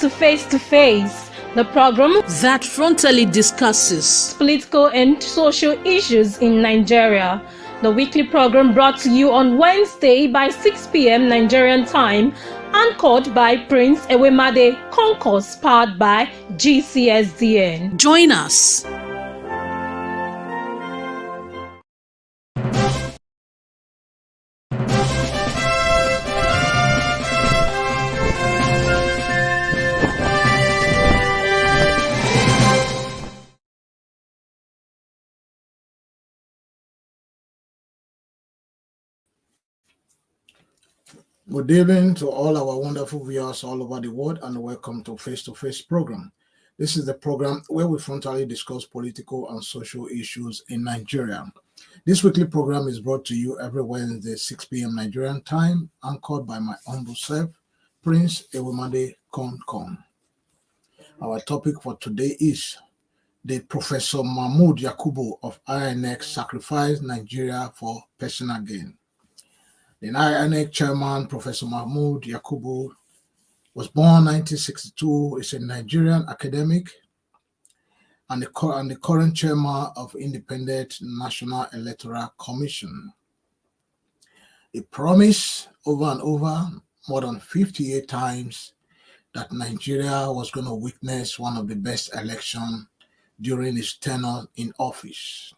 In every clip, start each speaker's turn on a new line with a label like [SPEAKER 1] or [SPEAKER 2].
[SPEAKER 1] to Face, the program
[SPEAKER 2] that frontally discusses
[SPEAKER 1] political and social issues in Nigeria. The weekly program brought to you on Wednesday by 6 p.m. Nigerian time, anchored by Prince Ewemade Concourse, powered by GCSDN.
[SPEAKER 2] Join us.
[SPEAKER 3] Good evening to all our wonderful viewers all over the world, and welcome to Face program. This is the program where we frontally discuss political and social issues in Nigeria. This weekly program is brought to you every Wednesday, 6 p.m. Nigerian time, anchored by my humble self, Prince Ewemade Concourse. Our topic for today is the Professor Mahmood Yakubu of INEC sacrificed Nigeria for personal gain. The INEC chairman, Professor Mahmood Yakubu, was born 1962, is a Nigerian academic and the current chairman of Independent National Electoral Commission. He promised over and over, more than 58 times, that Nigeria was going to witness one of the best elections during his tenure in office.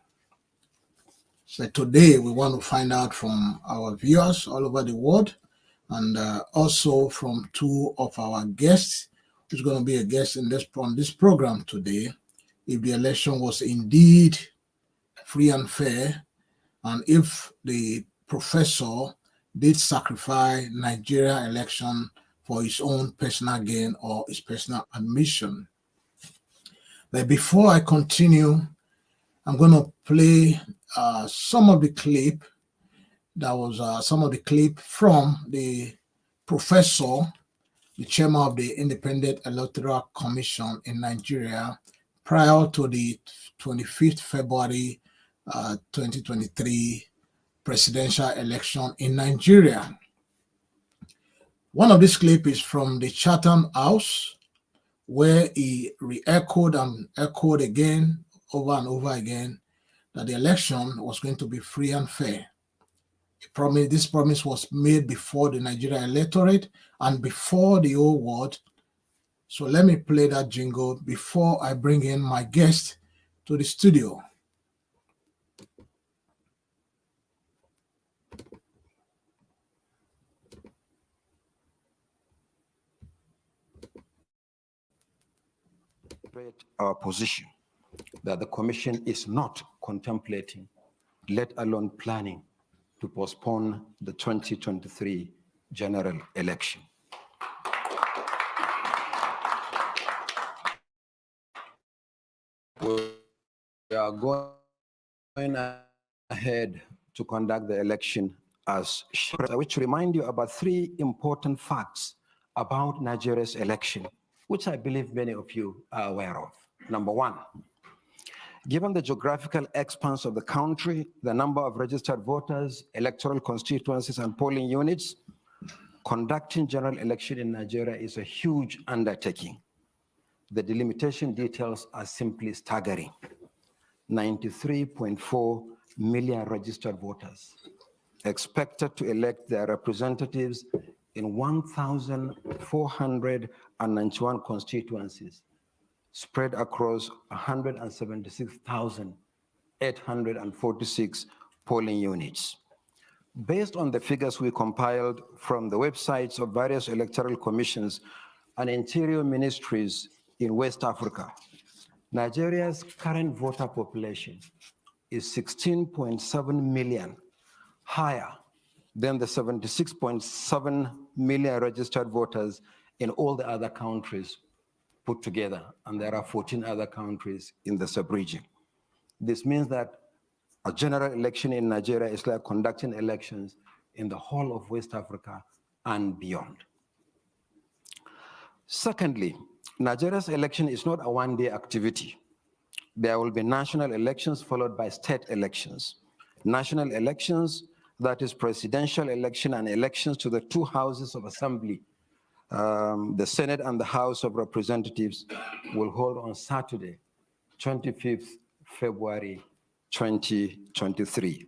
[SPEAKER 3] So today we want to find out from our viewers all over the world, and also from two of our guests, who's going to be a guest on this program today, if the election was indeed free and fair, and if the professor did sacrifice Nigeria election for his own personal gain or his personal admission. But before I continue, I'm going to play some of the clip from the professor, the chairman of the Independent Electoral Commission in Nigeria, prior to the 25th February 2023 presidential election in Nigeria. One of these clips is from the Chatham House, where he re-echoed and echoed again, over and over again, that the election was going to be free and fair. This promise was made before the Nigerian electorate and before the whole world. So let me play that jingle before I bring in my guest to the studio.
[SPEAKER 4] Our position that the Commission is not contemplating, let alone planning, to postpone the 2023 general election. We are going ahead to conduct the election as scheduled. I wish to remind you about three important facts about Nigeria's election, which I believe many of you are aware of. Number one, given the geographical expanse of the country, the number of registered voters, electoral constituencies, and polling units, conducting general election in Nigeria is a huge undertaking. The delimitation details are simply staggering. 93.4 million registered voters expected to elect their representatives in 1,491 constituencies, spread across 176,846 polling units. Based on the figures we compiled from the websites of various electoral commissions and interior ministries in West Africa, Nigeria's current voter population is 16.7 million, higher than the 76.7 million registered voters in all the other countries put together, and there are 14 other countries in the sub-region. This means that a general election in Nigeria is like conducting elections in the whole of West Africa and beyond. Secondly, Nigeria's election is not a one-day activity. There will be national elections followed by state elections. National elections, that is presidential election and elections to the two houses of assembly, The Senate and the House of Representatives will hold on Saturday, 25th February 2023.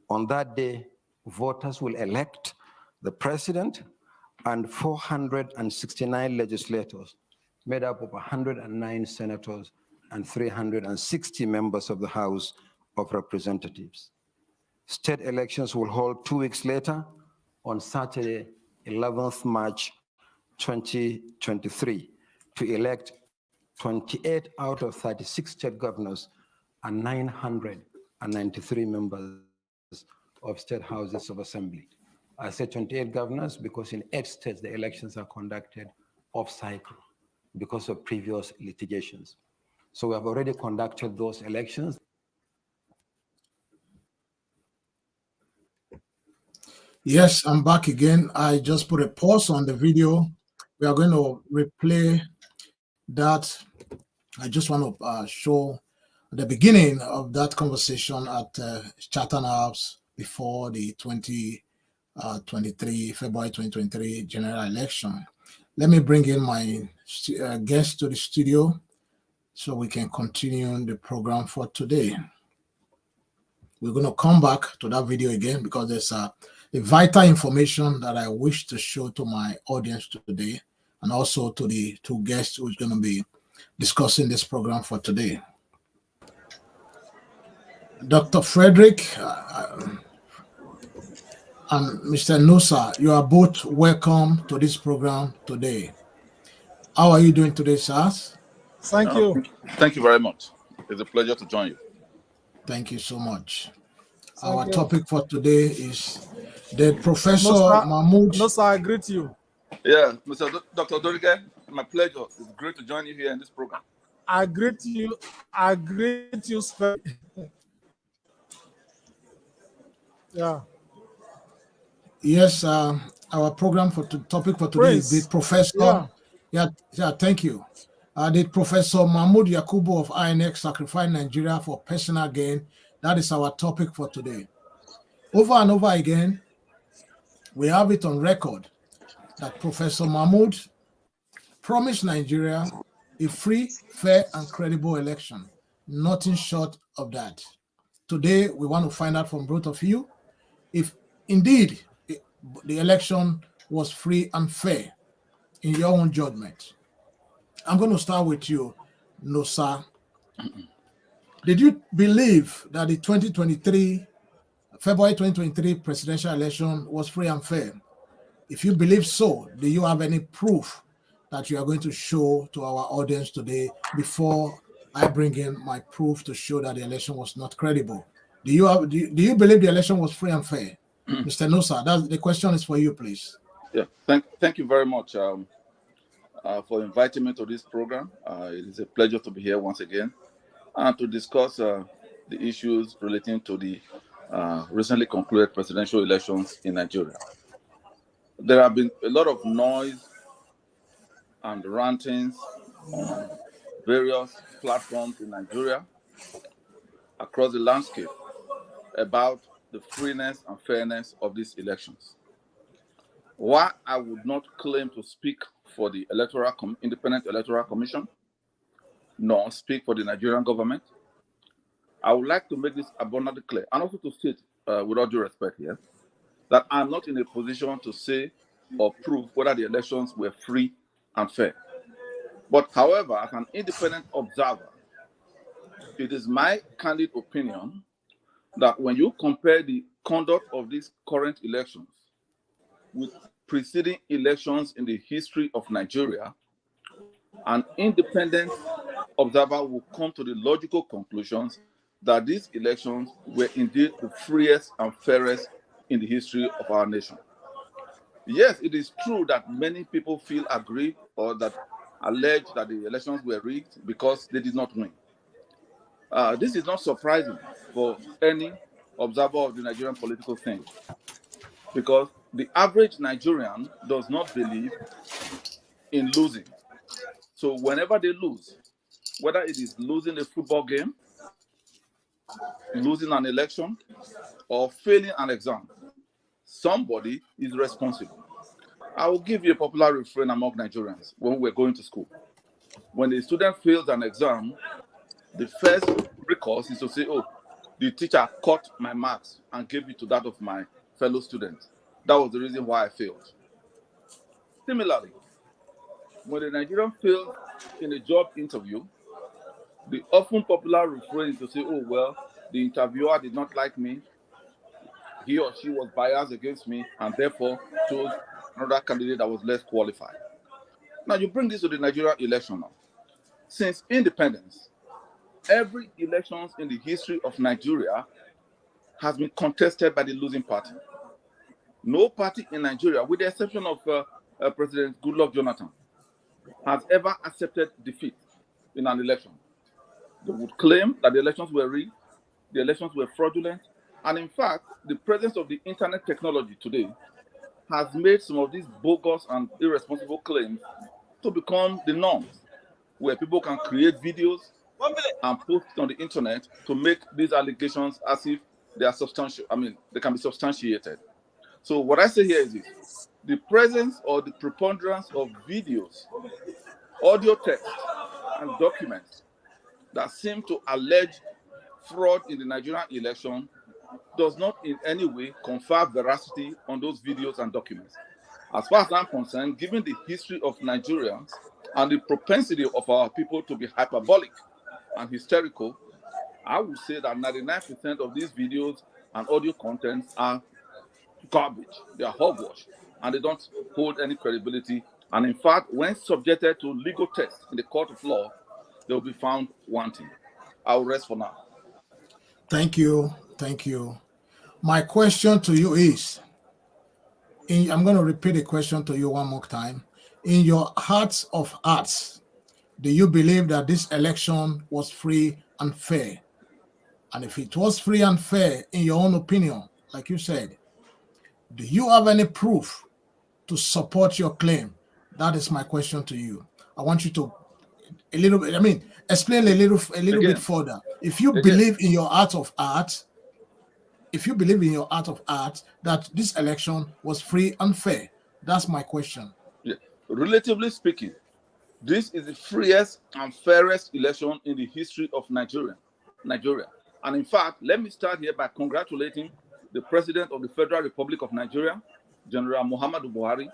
[SPEAKER 4] On that day, voters will elect the president and 469 legislators made up of 109 senators and 360 members of the House of Representatives. State elections will hold 2 weeks later on Saturday, 11th March 2023, to elect 28 out of 36 state governors and 993 members of state houses of assembly. I said 28 governors because in 8 states the elections are conducted off cycle because of previous litigations. So we have already conducted those elections.
[SPEAKER 3] Yes, I'm back again. I just put a pause on the video. We are going to replay that. I just want to show the beginning of that conversation at Chatham House before the February 2023 general election. Let me bring in my guest to the studio so we can continue the program for today. We're going to come back to that video again because there's a vital information that I wish to show to my audience today and also to the 2 guests who's going to be discussing this program for today. Dr. Frederick and Mr. Nusa, you are both welcome to this program today. How are you doing today, sirs?
[SPEAKER 5] Thank you.
[SPEAKER 6] Thank you very much. It's a pleasure to join you.
[SPEAKER 3] Thank you so much. Our topic for today is the Professor Mahmood.
[SPEAKER 5] No, sir, I greet you.
[SPEAKER 6] Yeah, Dr. Dorige, my pleasure. It's great to join you here in this program.
[SPEAKER 5] I greet you. I greet you. Yeah.
[SPEAKER 3] Yes, our program for topic for today is the Professor. Yeah, thank you. Did Professor Mahmood Yakubu of INEC sacrifice Nigeria for personal gain? That is our topic for today. Over and over again, we have it on record that Professor Mahmood promised Nigeria a free, fair, and credible election. Nothing short of that. Today, we want to find out from both of you if indeed the election was free and fair in your own judgment. I'm going to start with you, Nusa. Did you believe that the February 2023 presidential election was free and fair? If you believe so, do you have any proof that you are going to show to our audience today before I bring in my proof to show that the election was not credible? Do you believe the election was free and fair? Mr. Nusa, the question is for you, please.
[SPEAKER 6] Yeah, thank you very much for inviting me to this program. It is a pleasure to be here once again and to discuss the issues relating to the recently concluded presidential elections in Nigeria. There have been a lot of noise and rantings on various platforms in Nigeria across the landscape about the freeness and fairness of these elections. While I would not claim to speak for the Independent Electoral Commission, nor speak for the Nigerian government, I would like to make this abundantly clear, and also to state, with all due respect here, that I'm not in a position to say or prove whether the elections were free and fair. But however, as an independent observer, it is my candid opinion that when you compare the conduct of these current elections with preceding elections in the history of Nigeria, an independent observer will come to the logical conclusions that these elections were indeed the freest and fairest in the history of our nation. Yes, it is true that many people feel aggrieved or that allege that the elections were rigged because they did not win. This is not surprising for any observer of the Nigerian political scene, because the average Nigerian does not believe in losing. So whenever they lose, whether it is losing a football game, losing an election, or failing an exam, somebody is responsible. I will give you a popular refrain among Nigerians when we're going to school. When a student fails an exam, the first recourse is to say, oh, the teacher cut my marks and gave it to that of my fellow students. That was the reason why I failed. Similarly, when a Nigerian fails in a job interview, the often popular refrain is to say, oh, well, the interviewer did not like me. He or she was biased against me and therefore chose another candidate that was less qualified. Now, you bring this to the Nigerian election now. Since independence, every elections in the history of Nigeria has been contested by the losing party. No party in Nigeria, with the exception of President Goodluck Jonathan, has ever accepted defeat in an election. They would claim that the elections were rigged, the elections were fraudulent, and in fact, the presence of the internet technology today has made some of these bogus and irresponsible claims to become the norms, where people can create videos and post it on the internet to make these allegations as if they are substantial. I mean, they can be substantiated. So what I say here is this: the presence or the preponderance of videos, audio text, and documents that seem to allege fraud in the Nigerian election does not in any way confer veracity on those videos and documents. As far as I'm concerned, given the history of Nigerians and the propensity of our people to be hyperbolic and hysterical, I would say that 99% of these videos and audio contents are garbage. They are hogwash, and they don't hold any credibility. And in fact, when subjected to legal tests in the court of law, they will be found wanting. I will rest for now.
[SPEAKER 3] Thank you. Thank you. My question to you is, I'm going to repeat the question to you one more time. In your hearts of hearts, do you believe that this election was free and fair? And if it was free and fair, in your own opinion, like you said, do you have any proof to support your claim? That is my question to you. I want you to explain a little bit further. If you believe in your heart of hearts, that this election was free and fair, that's my question.
[SPEAKER 6] Yeah. Relatively speaking, this is the freest and fairest election in the history of Nigeria. And in fact, let me start here by congratulating the President of the Federal Republic of Nigeria, General Muhammadu Buhari,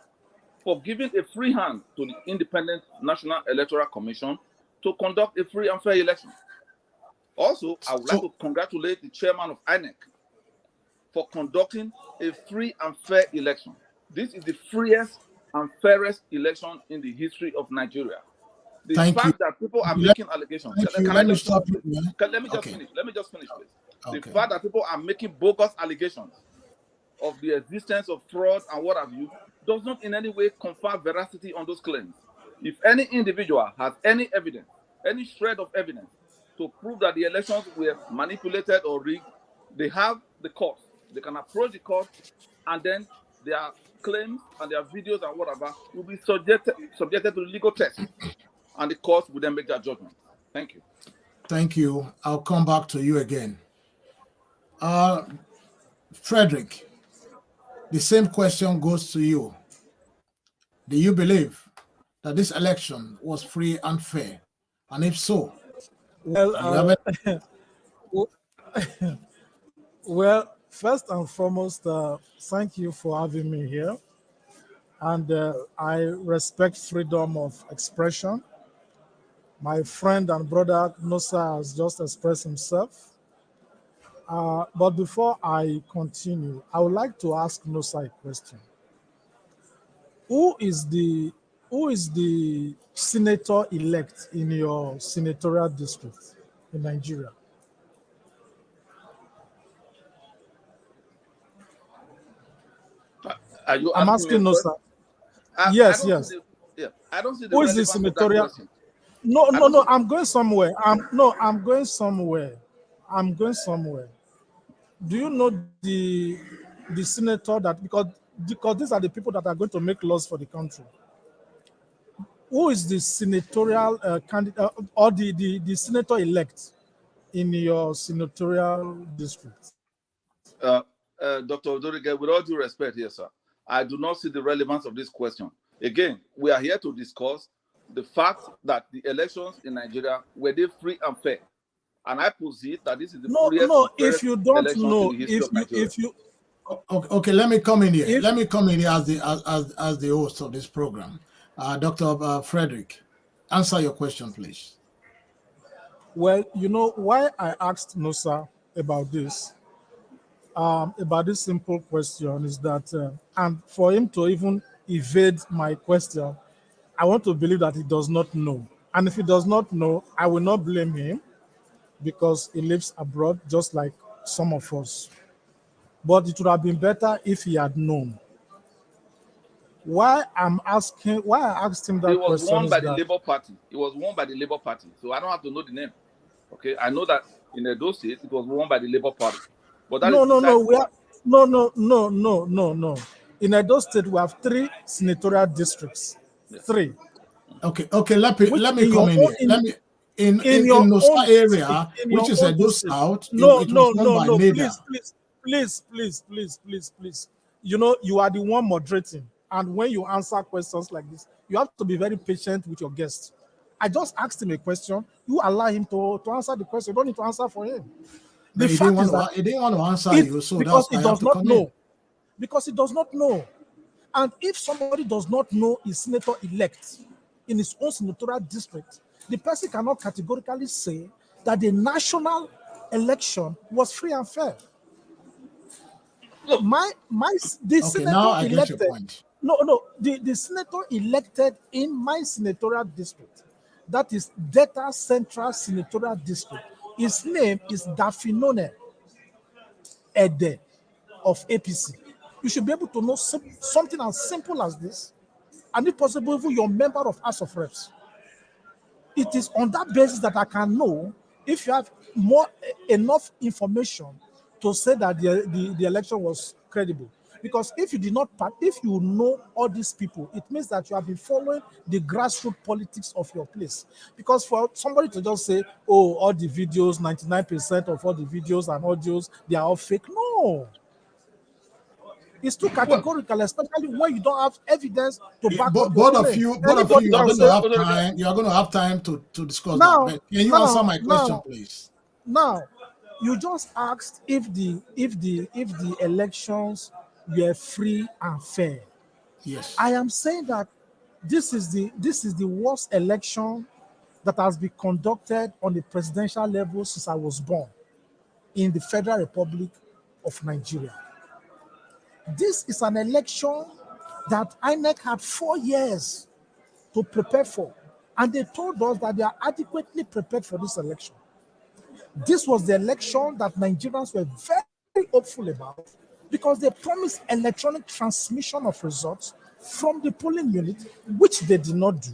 [SPEAKER 6] for giving a free hand to the Independent National Electoral Commission to conduct a free and fair election. Also, I would like to congratulate the chairman of INEC for conducting a free and fair election. This is the freest and fairest election in the history of Nigeria. The fact that people are making allegations. Let me just finish, please. Okay. The fact that people are making bogus allegations of the existence of fraud and what have you does not in any way confer veracity on those claims. If any individual has any evidence, any shred of evidence to prove that the elections were manipulated or rigged, they have the court. They can approach the court, and then their claims and their videos and whatever will be subjected to legal tests, and the court will then make their judgment. Thank you.
[SPEAKER 3] Thank you. I'll come back to you again. Frederick, the same question goes to you. Do you believe that this election was free and fair? And if so,
[SPEAKER 5] well, first and foremost, thank you for having me here. And I respect freedom of expression. My friend and brother Nosa has just expressed himself. But before I continue, I would like to ask Nosa a question. Who is the senator elect in your senatorial district in Nigeria? I'm asking Nosa. Yes.
[SPEAKER 6] I don't see the
[SPEAKER 5] who is the senatorial? No. I'm going somewhere. I'm going somewhere. Do you know the senator that because these are the people that are going to make laws for the country? Who is the senatorial candidate or the senator elect in your senatorial district?
[SPEAKER 6] Dr. Odorige, with all due respect here, sir, I do not see the relevance of this question. Again, we are here to discuss the fact that the elections in Nigeria, were they free and fair? And I posit that this is the freest and
[SPEAKER 5] if
[SPEAKER 6] fairest
[SPEAKER 5] you don't
[SPEAKER 6] election
[SPEAKER 5] know,
[SPEAKER 6] in the history of Nigeria.
[SPEAKER 5] if you
[SPEAKER 3] Okay, let me come in here. Let me come in here as the host of this program. Dr. Frederick, answer your question, please.
[SPEAKER 5] Well, you know why I asked Nosa about this simple question is that, and for him to even evade my question, I want to believe that he does not know. And if he does not know, I will not blame him because he lives abroad, just like some of us. But it would have been better if he had known. Why I asked him that
[SPEAKER 6] He was
[SPEAKER 5] question
[SPEAKER 6] won
[SPEAKER 5] is
[SPEAKER 6] by the
[SPEAKER 5] that
[SPEAKER 6] Labour Party. He was won by the Labour Party. So I don't have to know the name. Okay, I know that in Edo State, it was won by the Labour Party. But that
[SPEAKER 5] no. In Edo State, we have 3 senatorial districts.
[SPEAKER 6] Yes.
[SPEAKER 5] 3.
[SPEAKER 3] Okay. Let me come in here. Let me in Nosa area, which is Edo South. It was won by NEDA.
[SPEAKER 5] Please. You know, you are the one moderating, and when you answer questions like this, you have to be very patient with your guest. I just asked him a question. You allow him to answer the question. You don't need to answer for him. The fact is that
[SPEAKER 3] he didn't want to answer you, so
[SPEAKER 5] because
[SPEAKER 3] that's why
[SPEAKER 5] he
[SPEAKER 3] I have
[SPEAKER 5] does
[SPEAKER 3] to
[SPEAKER 5] not
[SPEAKER 3] come
[SPEAKER 5] know.
[SPEAKER 3] in.
[SPEAKER 5] Because he does not know. And if somebody does not know his senator-elect in his own senatorial district, the person cannot categorically say that the national election was free and fair.
[SPEAKER 6] Look,
[SPEAKER 5] The
[SPEAKER 3] Okay,
[SPEAKER 5] senator
[SPEAKER 3] now I get your
[SPEAKER 5] elected.
[SPEAKER 3] point.
[SPEAKER 5] The senator elected in my senatorial district, that is Delta Central Senatorial District. His name is Dafinone Ede of APC. You should be able to know something as simple as this, and if possible, even your member of House of Reps. It is on that basis that I can know if you have enough information to say that the election was credible. Because if you know all these people, it means that you have been following the grassroots politics of your place. Because for somebody to just say, oh, all the videos, 99% of all the videos and audios, they are all fake. No. It's too categorical, especially when you don't have evidence to back up your
[SPEAKER 3] Both of
[SPEAKER 5] claim.
[SPEAKER 3] you are
[SPEAKER 5] Anybody
[SPEAKER 3] going
[SPEAKER 5] can
[SPEAKER 3] to
[SPEAKER 5] say,
[SPEAKER 3] have time. You are going to have time to discuss that.
[SPEAKER 5] Now,
[SPEAKER 3] But can you answer my question, please?
[SPEAKER 5] Now, you just asked if the elections were free and fair.
[SPEAKER 3] Yes.
[SPEAKER 5] I am saying that this is the worst election that has been conducted on the presidential level since I was born in the Federal Republic of Nigeria. This is an election that INEC had 4 years to prepare for, and they told us that they are adequately prepared for this election. This was the election that Nigerians were very hopeful about because they promised electronic transmission of results from the polling unit, which they did not do.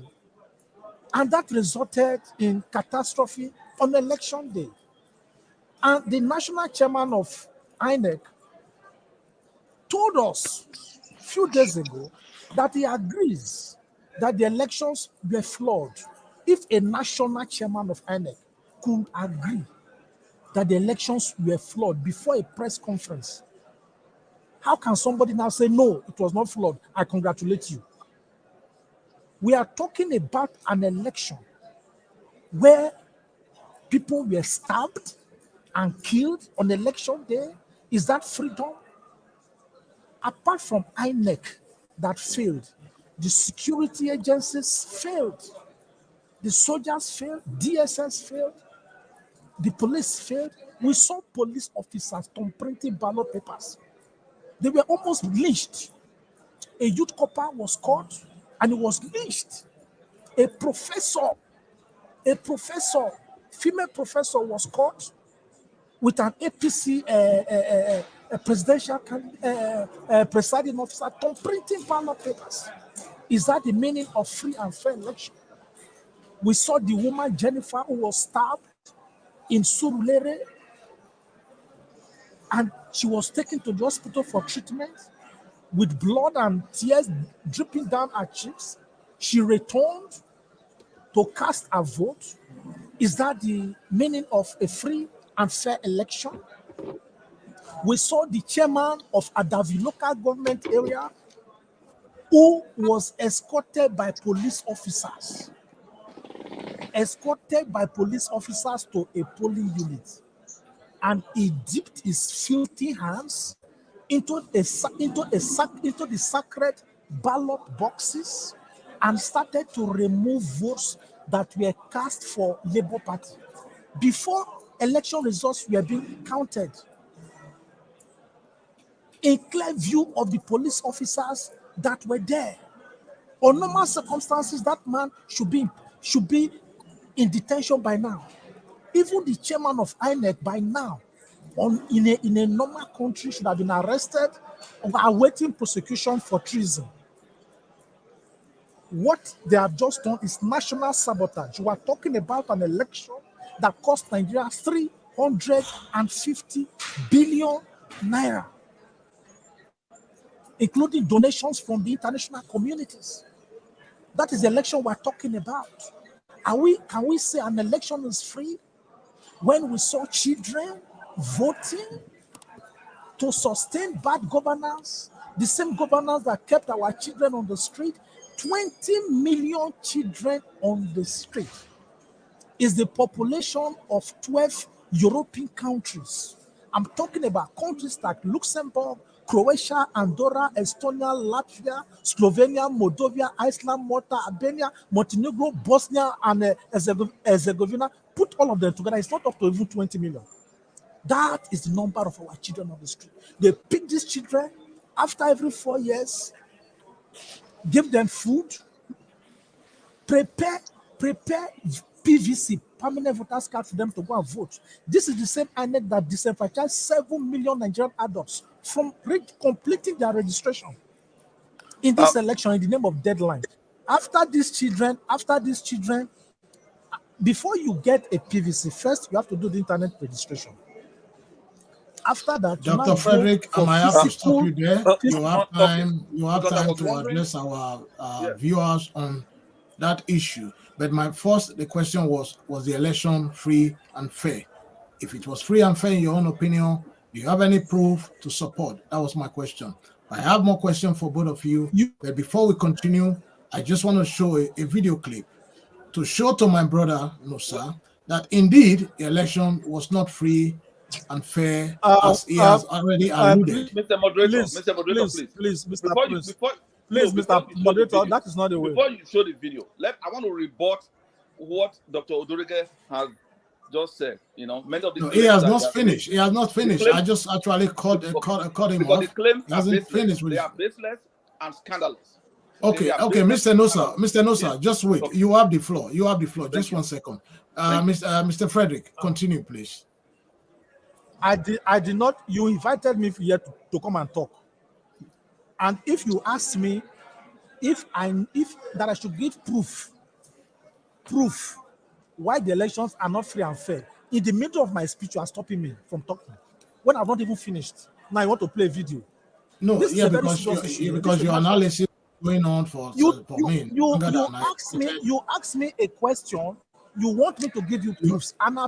[SPEAKER 5] And that resulted in catastrophe on election day. And the national chairman of INEC told us a few days ago that he agrees that the elections were flawed. If a national chairman of INEC could agree that the elections were flawed before a press conference, how can somebody now say, no, it was not flawed? I congratulate you. We are talking about an election where people were stabbed and killed on election day. Is that freedom? Apart from INEC that failed, the security agencies failed, the soldiers failed, DSS failed, the police failed. We saw police officers printing ballot papers. They were almost lynched. A youth copper was caught and he was lynched. A female professor was caught with an APC presidential presiding officer printing ballot papers. Is that the meaning of free and fair election? We saw the woman Jennifer who was stabbed in Surulere, and she was taken to the hospital for treatment with blood and tears dripping down her cheeks. She returned to cast a vote. Is that the meaning of a free and fair election? We saw the chairman of Adavi local government area who was escorted by police officers. Escorted by police officers to a polling unit, and he dipped his filthy hands into the sacred ballot boxes and started to remove votes that were cast for Labour Party before election results were being counted. In clear view of the police officers that were there. On normal circumstances, that man should be in detention by now. Even the chairman of INEC by now, in a normal country, should have been arrested or awaiting prosecution for treason. What they have just done is national sabotage. You are talking about an election that cost Nigeria 350 billion naira, including donations from the international communities. That is the election we're talking about. Can we say an election is free when we saw children voting to sustain bad governance, the same governance that kept our children on the street? 20 million children on the street is the population of 12 European countries. I'm talking about countries like Luxembourg, Croatia, Andorra, Estonia, Latvia, Slovenia, Moldova, Iceland, Malta, Albania, Montenegro, Bosnia, and Herzegovina. Put all of them together, it's not up to even 20 million. That is the number of our children on the street. They pick these children after every 4 years, give them food, prepare PVC, permanent voters card, for them to go and vote. This is the same INEC that disenfranchised 7 million Nigerian adults from completing their registration in this election in the name of deadline. After these children, before you get a PVC, first you have to do the internet registration. After that,
[SPEAKER 3] Dr. Frederick, I might have to stop you there. You have time to address our viewers on that issue. But the question was the election free and fair? If it was free and fair in your own opinion, do you have any proof to support? That was my question. I have more questions for both of you. But before we continue, I just want to show a video clip to show to my brother Nusa that indeed the election was not free and fair, as he has already alluded.
[SPEAKER 6] Mr. Moderator,
[SPEAKER 5] please, Mr. Moderator, that is not the way.
[SPEAKER 6] Before you show the video, I want to rebut what Dr. Odorige has just said. Many of the
[SPEAKER 3] he has not finished. He has not finished. I just actually cut him off.
[SPEAKER 6] The claims
[SPEAKER 3] he hasn't finished with
[SPEAKER 6] they are baseless and scandalous.
[SPEAKER 3] Okay, Mr. Nosa, just wait. Okay. You have the floor. Just 1 second. Mr. Frederick, continue, please.
[SPEAKER 5] I did not. You invited me here to come and talk. And if you ask me if that I should give proof why the elections are not free and fair, in the middle of my speech you are stopping me from talking when I've not even finished. Now I want to play a video.
[SPEAKER 3] No, because your analysis is going on for me.
[SPEAKER 5] You asked me a question. You want me to give you proofs, and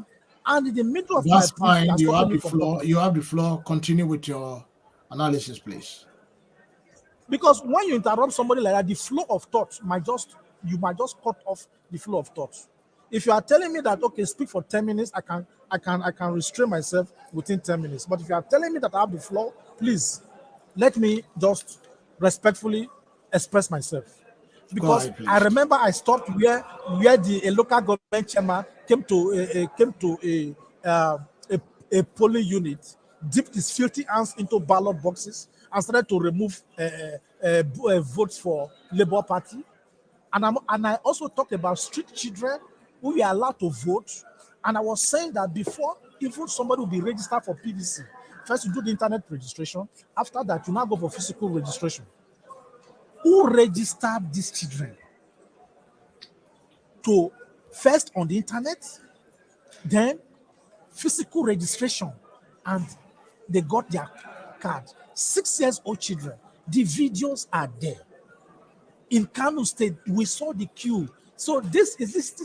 [SPEAKER 5] in the middle of
[SPEAKER 3] that's
[SPEAKER 5] my
[SPEAKER 3] fine. You have the floor. You have the floor. Continue with your analysis, please.
[SPEAKER 5] Because when you interrupt somebody like that, the flow of thought you might just cut off the flow of thought. If you are telling me that, okay, speak for 10 minutes, I can restrain myself within 10 minutes. But if you are telling me that I have the floor, please let me just respectfully express myself. Because I remember I stopped where a local government chairman came to a polling unit, dipped his filthy hands into ballot boxes and started to remove votes for Labour Party. And I also talked about street children who were allowed to vote. And I was saying that before even somebody will be registered for PVC, first you do the internet registration. After that, you now go for physical registration. Who registered these children? To first on the internet, then physical registration, and they got their card. 6 years old children. The videos are there. In Kano State, we saw the queue. So these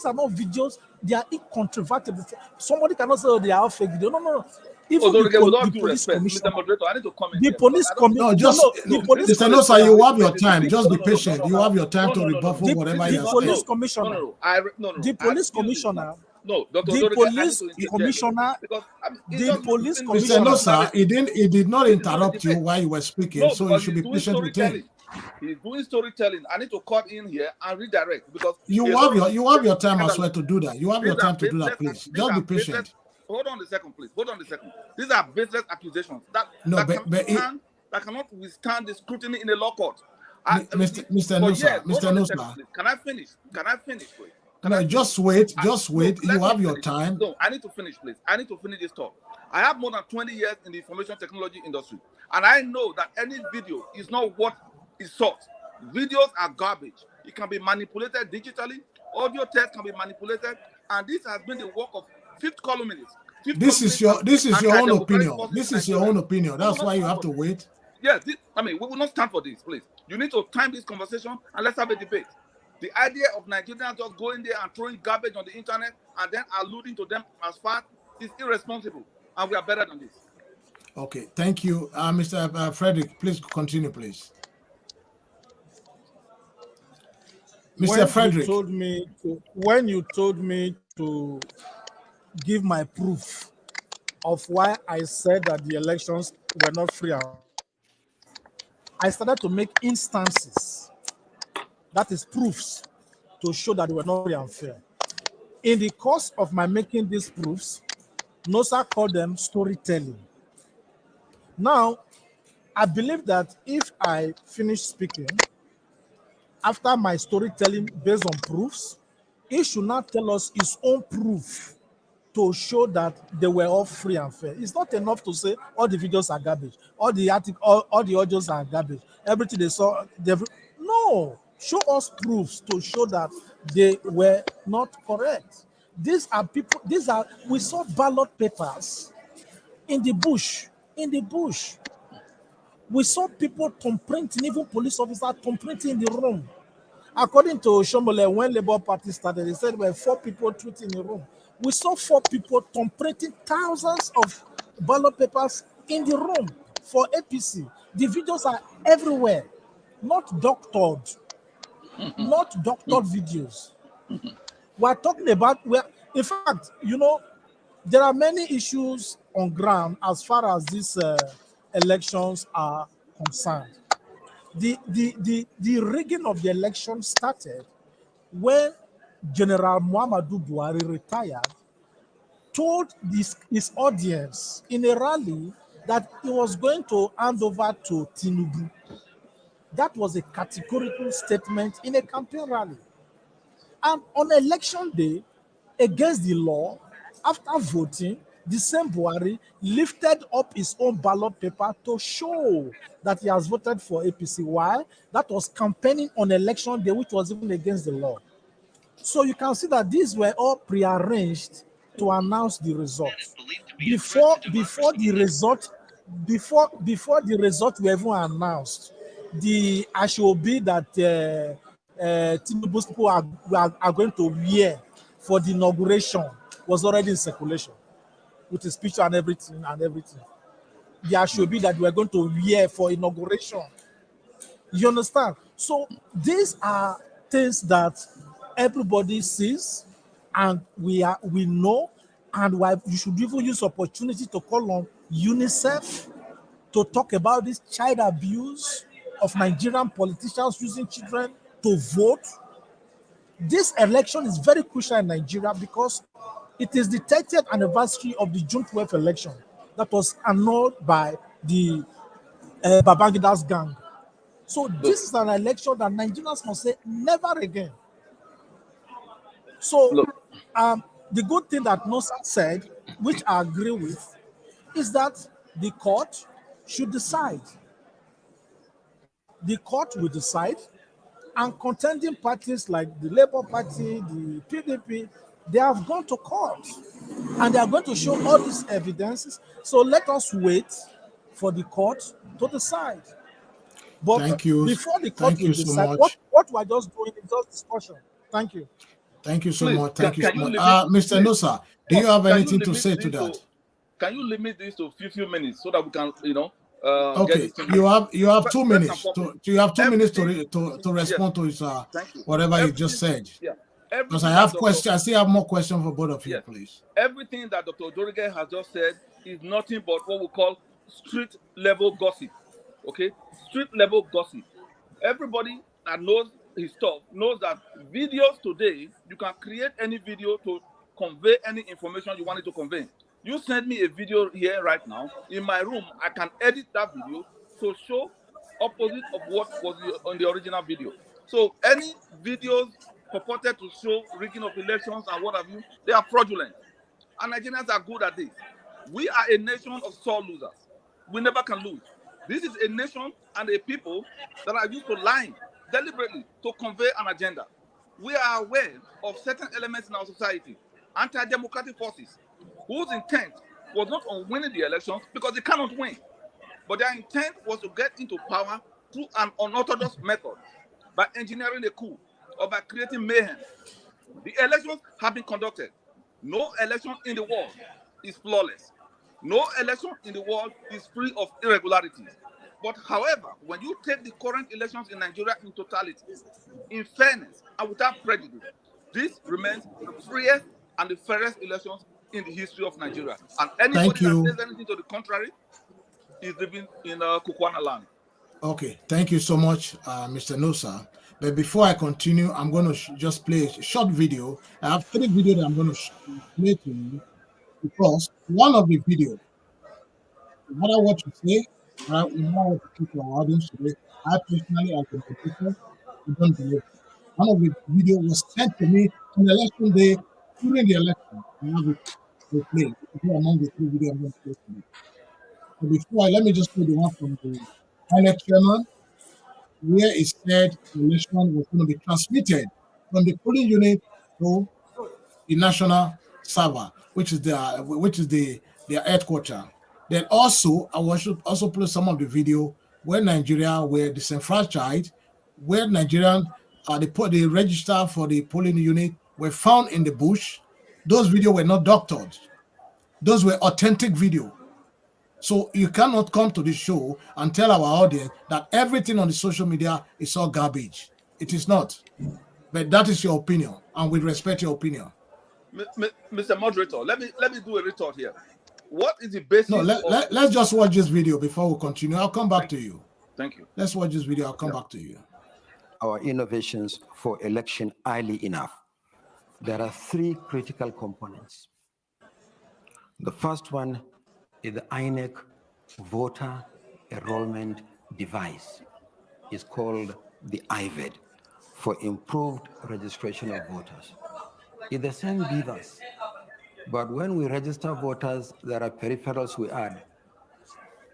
[SPEAKER 5] are not videos, they are incontrovertible. Somebody cannot say, oh, they are fake video. No. Even
[SPEAKER 6] with all
[SPEAKER 5] the
[SPEAKER 6] due
[SPEAKER 5] police
[SPEAKER 6] respect,
[SPEAKER 5] commissioner,
[SPEAKER 6] Mr. Moderator, I need to comment
[SPEAKER 5] the
[SPEAKER 6] here.
[SPEAKER 5] police commissioner,
[SPEAKER 3] No, just
[SPEAKER 5] the police
[SPEAKER 3] Mr.
[SPEAKER 5] commissioner,
[SPEAKER 3] Nosa, you have your time. Just be patient.
[SPEAKER 6] No,
[SPEAKER 3] You have your time to
[SPEAKER 6] no,
[SPEAKER 3] rebuffle whatever
[SPEAKER 5] the
[SPEAKER 3] you're
[SPEAKER 5] police
[SPEAKER 3] saying.
[SPEAKER 5] commissioner, the
[SPEAKER 6] I
[SPEAKER 5] police
[SPEAKER 6] refuse this now.
[SPEAKER 5] commissioner,
[SPEAKER 6] No, Dr.
[SPEAKER 5] the
[SPEAKER 6] Odorige, I need
[SPEAKER 5] police
[SPEAKER 6] to interject
[SPEAKER 5] commissioner,
[SPEAKER 6] because he
[SPEAKER 5] the
[SPEAKER 6] just
[SPEAKER 5] police
[SPEAKER 6] finish
[SPEAKER 3] Mr.
[SPEAKER 5] commissioner.
[SPEAKER 3] Nosa, he did not
[SPEAKER 6] This is not a
[SPEAKER 3] interrupt you
[SPEAKER 6] debate.
[SPEAKER 3] while you were speaking,
[SPEAKER 6] No,
[SPEAKER 3] so you
[SPEAKER 6] because
[SPEAKER 3] should
[SPEAKER 6] he's
[SPEAKER 3] be
[SPEAKER 6] doing
[SPEAKER 3] patient with him.
[SPEAKER 6] storytelling. He's doing storytelling. I need to cut in here and redirect because
[SPEAKER 3] You have your time as well to do that. You have your time to do that, please. Just be patient.
[SPEAKER 6] Hold on a second, please. Hold on a second. These are baseless accusations that cannot withstand the scrutiny in a law court.
[SPEAKER 3] Mr. Nosa, Mr. Nosa,
[SPEAKER 6] can I finish? Can I finish, please?
[SPEAKER 3] no, just wait. You have your time.
[SPEAKER 6] No, I need to finish, please. I need to finish this talk. I have more than 20 years in the information technology industry, and I know that any video is not what is sought. Videos are garbage. It can be manipulated digitally. Audio text can be manipulated, and this has been the work of fifth columnists.
[SPEAKER 3] This is your own opinion. This is your own opinion. That's why you have to wait.
[SPEAKER 6] Yes, we will not stand for this, please. You need to time this conversation and let's have a debate. The idea of Nigerians just going there and throwing garbage on the internet and then alluding to them as fact is irresponsible, and we are better than this.
[SPEAKER 3] Okay, thank you, Mr. Frederick. Please continue, please. Mr. Frederick,
[SPEAKER 5] when you told me to give my proof of why I said that the elections were not free, I started to make instances, that is proofs, to show that they were not free and fair. In the course of my making these proofs, Nosa called them storytelling. Now, I believe that if I finish speaking, after my storytelling based on proofs, he should not tell us his own proof to show that they were all free and fair. It's not enough to say all the videos are garbage, all the audios are garbage, everything they saw. No, show us proofs to show that they were not correct. We saw ballot papers in the bush. We saw people thumbprinting, even police officers thumbprinting in the room. According to Shomole, when Labour Party started, they said there were 4 people tweeting in the room. We saw 4 people thumbprinting thousands of ballot papers in the room for APC. The videos are everywhere, not doctored videos. We're talking about in fact, there are many issues on ground as far as these elections are concerned. The rigging of the election started when General Muhammadu Buhari retired, told his audience in a rally that he was going to hand over to Tinubu. That was a categorical statement in a campaign rally. And on election day, against the law, after voting, the same Buhari lifted up his own ballot paper to show that he has voted for APC. Why? That was campaigning on election day, which was even against the law. So you can see that these were all prearranged to announce the results. Before the result were even announced, the Ashobi that Tinubu's people are going to wear for the inauguration was already in circulation, with his picture and everything. The Ashobi that we are going to wear for inauguration. You understand? So these are things that everybody sees, and we know, and you should even use opportunity to call on UNICEF to talk about this child abuse of Nigerian politicians using children to vote. This election is very crucial in Nigeria because it is the 30th anniversary of the June 12th election that was annulled by the Babangida's gang. So this is an election that Nigerians must say never again. So the good thing that Nosa said, which I agree with, is that the court should decide. The court will decide, and contending parties like the Labour Party, the PDP, they have gone to court, and they are going to show all these evidences. So let us wait for the court to decide. But
[SPEAKER 3] thank you.
[SPEAKER 5] Before the court will decide, what we are just doing is just discussion. Thank you.
[SPEAKER 3] Thank you so much. Thank you so much. Mr. Nosa, do you have anything to say to that?
[SPEAKER 6] Can you limit this to a few minutes so that we can, get
[SPEAKER 3] Okay,
[SPEAKER 6] this thing?
[SPEAKER 3] you have 2
[SPEAKER 6] First and
[SPEAKER 3] minutes
[SPEAKER 6] foremost,
[SPEAKER 3] you have 2 minutes to
[SPEAKER 6] yes,
[SPEAKER 3] respond to his
[SPEAKER 6] thank you.
[SPEAKER 3] whatever you just said.
[SPEAKER 6] Yeah,
[SPEAKER 3] Because I
[SPEAKER 6] everything
[SPEAKER 3] have
[SPEAKER 6] that
[SPEAKER 3] questions. I still have more questions for both of you,
[SPEAKER 6] yes,
[SPEAKER 3] please.
[SPEAKER 6] everything that Dr. Dorige has just said is nothing but what we call street level gossip. Okay, street level gossip. Everybody that knows his stuff knows that videos today, you can create any video to convey any information you want it to convey. You send me a video here right now in my room, I can edit that video to show opposite of what was on the original video. So any videos purported to show rigging of elections and what have you, they are fraudulent. And Nigerians are good at this. We are a nation of sore losers. We never can lose. This is a nation and a people that are used to lying deliberately to convey an agenda. We are aware of certain elements in our society, anti-democratic forces, whose intent was not on winning the elections because they cannot win, but their intent was to get into power through an unorthodox method, by engineering a coup or by creating mayhem. The elections have been conducted. No election in the world is flawless. No election in the world is free of irregularities. But however, when you take the current elections in Nigeria in totality, in fairness and without prejudice, this remains the freest and the fairest elections in the history of Nigeria. And anybody that says anything to the contrary is living in Kukwana land.
[SPEAKER 3] Okay, thank you so much, Mr. Nosa. But before I continue, I'm going to just play a short video. I have 3 videos that I'm going to play to you, because one of the videos, no matter what you say, no matter what you keep our audience today, I personally, as a moderator, I don't believe it. One of the videos was sent to me on election day, during the election. I have it to play. It's among the 3 videos I'm going to play to you. So before, let me just play the one from the INEC chairman, where it said the election was going to be transmitted from the polling unit to the national server, which is their headquarters. Then also, I should also play some of the video where Nigeria were disenfranchised, where Nigerians, the register for the polling unit were found in the bush. Those videos were not doctored. Those were authentic video. So you cannot come to the show and tell our audience that everything on the social media is all garbage. It is not. But that is your opinion, and we respect your opinion.
[SPEAKER 6] Mr. Moderator, let me do a retort here. What is the basis?
[SPEAKER 3] No, let's just watch this video before we continue. I'll come back to you.
[SPEAKER 6] Thank you.
[SPEAKER 3] Let's watch this video. I'll come back to you.
[SPEAKER 4] Our innovations for election early enough. There are 3 critical components. The first one is the INEC voter enrollment device. It's called the IVED, for improved registration of voters. It's the same beavers, but when we register voters, there are peripherals we add.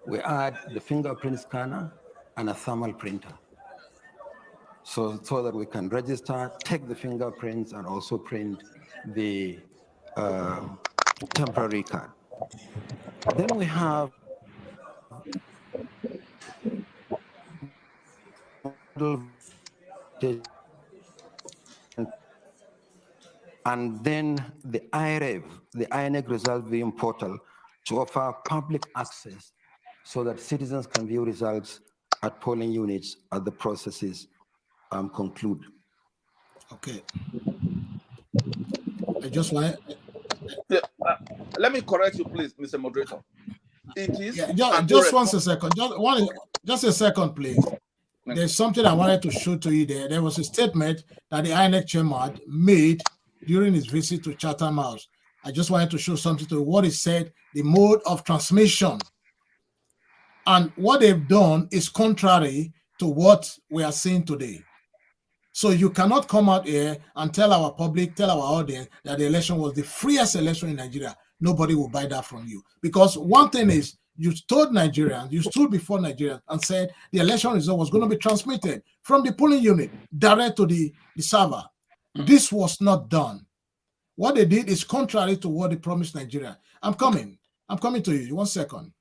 [SPEAKER 4] We add the fingerprint scanner and a thermal printer, so that we can register, take the fingerprints, and also print the temporary card. Then we have and then the IREV, the INEC Result Viewing Portal, to offer public access so that citizens can view results at polling units as the processes conclude.
[SPEAKER 3] Okay. I just want
[SPEAKER 6] to... let me correct you, please, Mr. Moderator. It is...
[SPEAKER 3] just 1 second. Just a second, please. There's something I wanted to show to you there. There was a statement that the INEC chairman made during his visit to Chatham House. I just wanted to show something to what he said, the mode of transmission. And what they've done is contrary to what we are seeing today. So you cannot come out here and tell our public, tell our audience that the election was the freest election in Nigeria. Nobody will buy that from you. Because one thing is, you told Nigerians, you stood before Nigerians and said the election result was going to be transmitted from the polling unit direct to the server. This was not done. What they did is contrary to what they promised Nigeria. I'm coming to you. 1 second.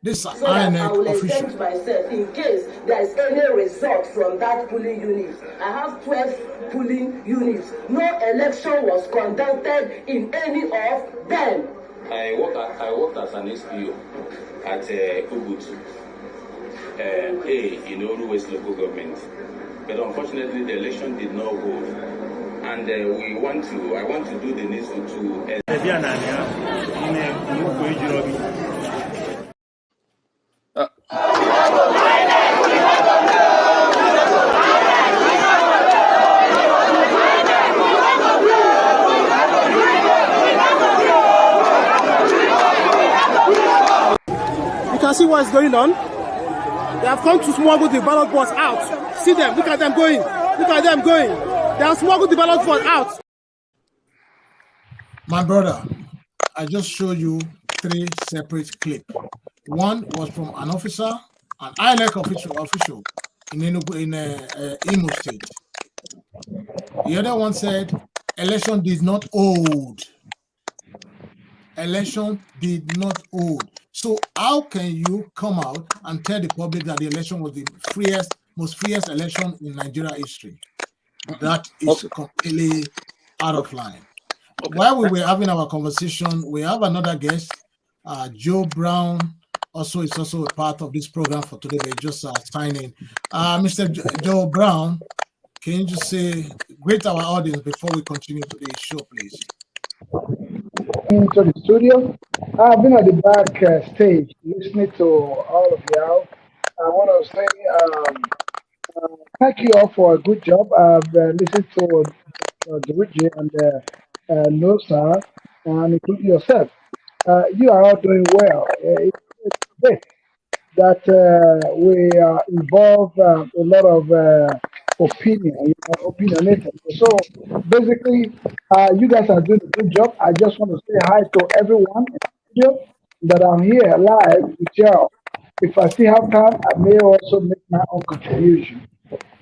[SPEAKER 3] This so INEC
[SPEAKER 7] I will
[SPEAKER 3] official.
[SPEAKER 7] exempt myself in case there is any result from that polling unit. I have 12 polling units. No election was conducted in any of them.
[SPEAKER 8] I worked as an SPO at Ubuntu, in Oru West local government. But unfortunately, the election did not hold. And I want to do the needful to.
[SPEAKER 9] You can see what's going on. They have come to smuggle the ballot box out. See them, look at them going. Look at them going. They have smuggled the ballot box out.
[SPEAKER 3] My brother, I just showed you 3 separate clips. One was from an officer, an INEC official in Imo State. The other one said, election did not hold. Election did not hold. So how can you come out and tell the public that the election was the most freest election in Nigeria history? That is completely out of line. While we were having our conversation, we have another guest, Joe Brown. Also, is also a part of this program for today. They just signing. Mr. Joe Brown, can you just say, greet our audience before we continue today's show, please?
[SPEAKER 10] Into the studio. I've been at the back stage listening to all of y'all. I want to say thank you all for a good job. I've listened to Luigi and Nosa, and including yourself. You are all doing well. It's great that we involve a lot of opinionated. So basically, you guys are doing a good job. I just want to say hi to everyone in the studio that I'm here live with y'all. If I still have time, I may also make my own contribution.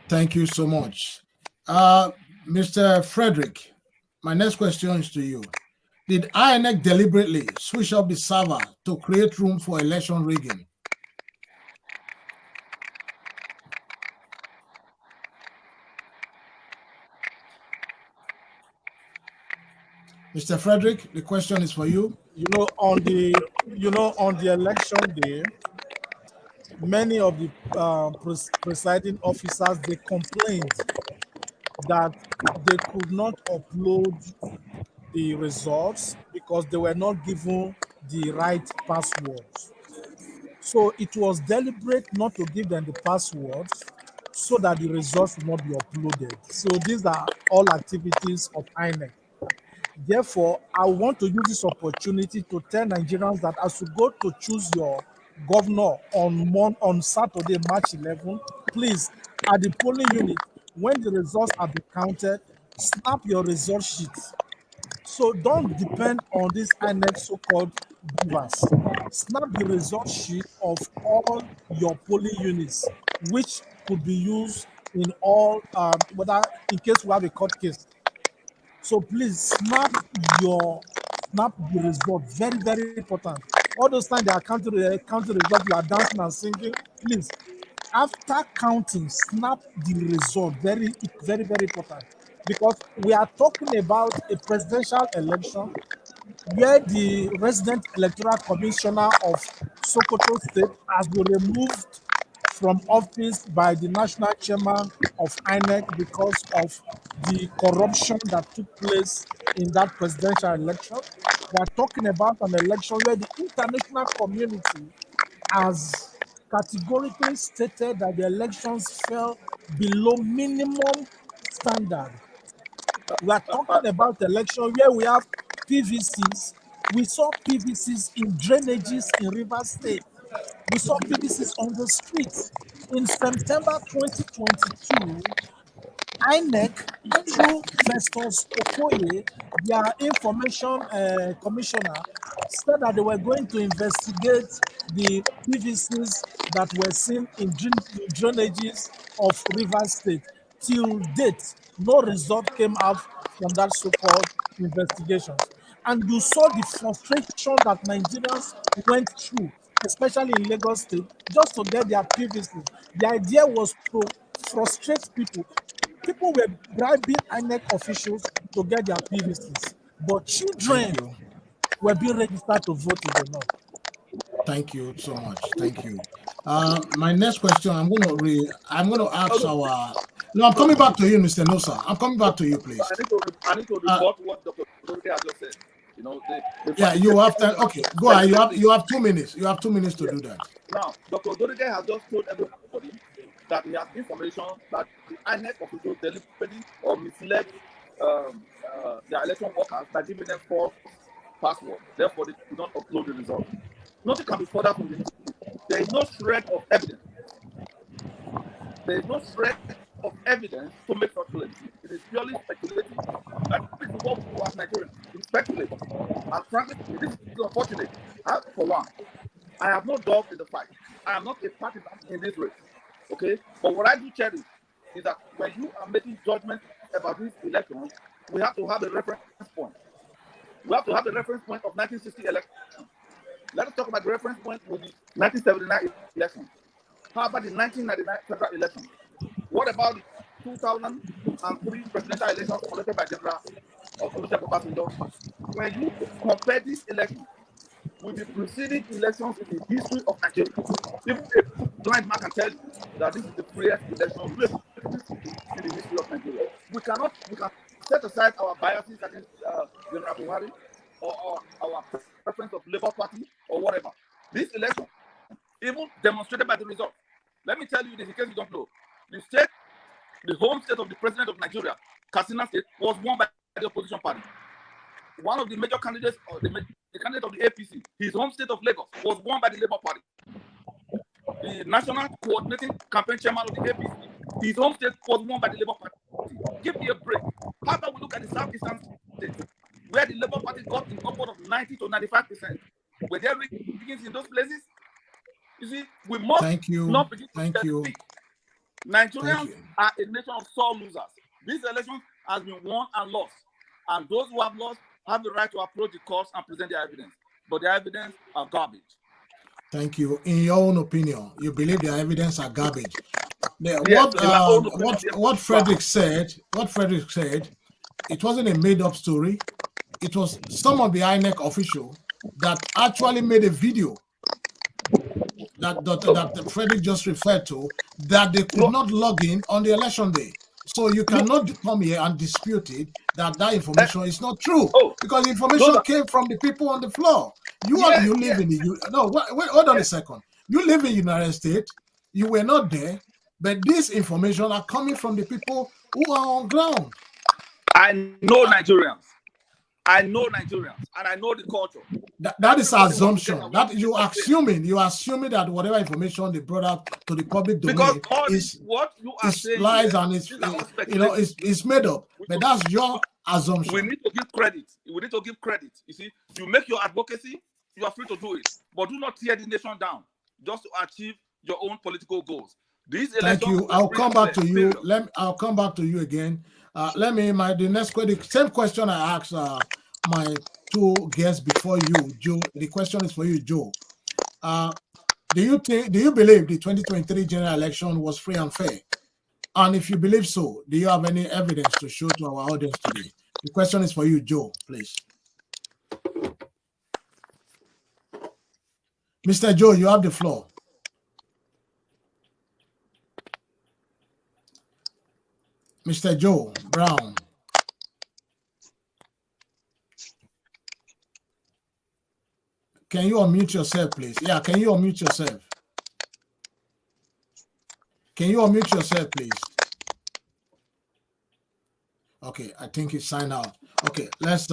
[SPEAKER 3] Thank you so much. Mr. Frederick, my next question is to you. Did INEC deliberately switch up the server to create room for election rigging? Mr. Frederick, the question is for you.
[SPEAKER 5] On the election day, many of the presiding officers, they complained that they could not upload the results because they were not given the right passwords. So it was deliberate not to give them the passwords so that the results will not be uploaded. So these are all activities of INEC. Therefore, I want to use this opportunity to tell Nigerians that as you go to choose your governor on Saturday, March 11, please, at the polling unit, when the results are being counted, snap your result sheets. So don't depend on this INEC so-called givers. Snap the result sheet of all your polling units, which could be used in all, whether in case we have a court case. So please snap the result. Very, very important. All those times they are counting the result, you are dancing and singing. Please, after counting, snap the result. Very, very, very important. Because we are talking about a presidential election where the resident electoral commissioner of Sokoto State has been removed from office by the national chairman of INEC because of the corruption that took place in that presidential election. We are talking about an election where the international community has categorically stated that the elections fell below minimum standard. We are talking about election where we have PVCs. We saw PVCs in drainages in Rivers State. We saw PVCs on the streets. In September 2022, INEC, through Festus Okoye, their information commissioner, said that they were going to investigate the PVCs that were seen in drainages of Rivers State. Till date, no result came out from that so-called investigations. And you saw the frustration that Nigerians went through, especially in Lagos State, just to get their PVCs. The idea was to frustrate people. People were bribing INEC officials to get their PVCs, but children were being registered to vote in the north.
[SPEAKER 3] Thank you so much. Thank you. My next question, I'm going to ask our. No, I'm coming back to you, Mr. Nosa. I'm coming back to you, please.
[SPEAKER 6] I need to report what Dr. Dorothy has just said. You know,
[SPEAKER 3] yeah, you have to. Okay, go ahead. You have 2 minutes. You have 2 minutes to do that.
[SPEAKER 6] Now, Dr. Dorothy has just told everybody that he has information that the INEC officials deliberately or misled the election workers by giving them false password. Therefore, they do not upload the result. Nothing can be further from this. There is no shred of evidence. There is no shred of evidence to make such claims. It is purely speculative. And this is what we do as Nigerians. We speculate. And frankly, this is unfortunate. For one, I have no dog in the fight. I am not a partisan in this race. Okay? But what I do cherish is that when you are making judgments about this election, we have to have a reference point. We have to have the reference point of 1960 election. Let us talk about the reference point with the 1979 election. How about the 1999 federal election? What about the 2003 presidential elections conducted by General Olusegun Obasanjo? When you compare this election with the preceding elections in the history of Nigeria, even a blind man can tell you that this is the freest election in the history of Nigeria. We can set aside our biases against General Buhari or our preference of Labour Party or whatever. This election, even demonstrated by the result. Let me tell you this in case you don't know. The home state of the president of Nigeria, Katsina State, was won by the opposition party. One of the major candidates, or the candidate of the APC, his home state of Lagos, was won by the Labour Party. The national coordinating campaign chairman of the APC, his home state was won by the Labour Party. Give me a break. How about we look at the southeastern states, where the Labour Party got in upward of 90 to 95%? Were there riggings in those places? You see, we must not begin to speak. Nigerians are a nation of sore losers. This election has been won and lost. And those who have lost have the right to approach the courts and present their evidence. But their evidence are garbage.
[SPEAKER 3] Thank you. In your own opinion, you believe their evidence are garbage. What Frederick said, it wasn't a made-up story. It was some of the INEC official that actually made a video that Frederick just referred to, that they could not log in on the election day. So you cannot come here and dispute it, that information is not true, because the information came from the people on the floor. You live in the hold on a second. You live in the United States. You were not there, but this information are coming from the people who are on ground.
[SPEAKER 6] I know Nigerians. And I know the culture.
[SPEAKER 3] That is assumption. That you are assuming that whatever information they brought out to the public domain is what you are saying lies and it's made up. But that's your assumption.
[SPEAKER 6] We need to give credit. You see, you make your advocacy, you are free to do it, but do not tear the nation down just to achieve your own political goals.
[SPEAKER 3] Thank you. I'll come back to you. I'll come back to you again. The next question, same question I asked my two guests before you, Joe. The question is for you, Joe. Do you believe the 2023 general election was free and fair? And if you believe so, do you have any evidence to show to our audience today? The question is for you, Joe, please. Mr. Joe, you have the floor. Mr. Joe Brown. Can you unmute yourself, please? Yeah, can you unmute yourself? Please? Okay, I think it's signed out. Okay, let's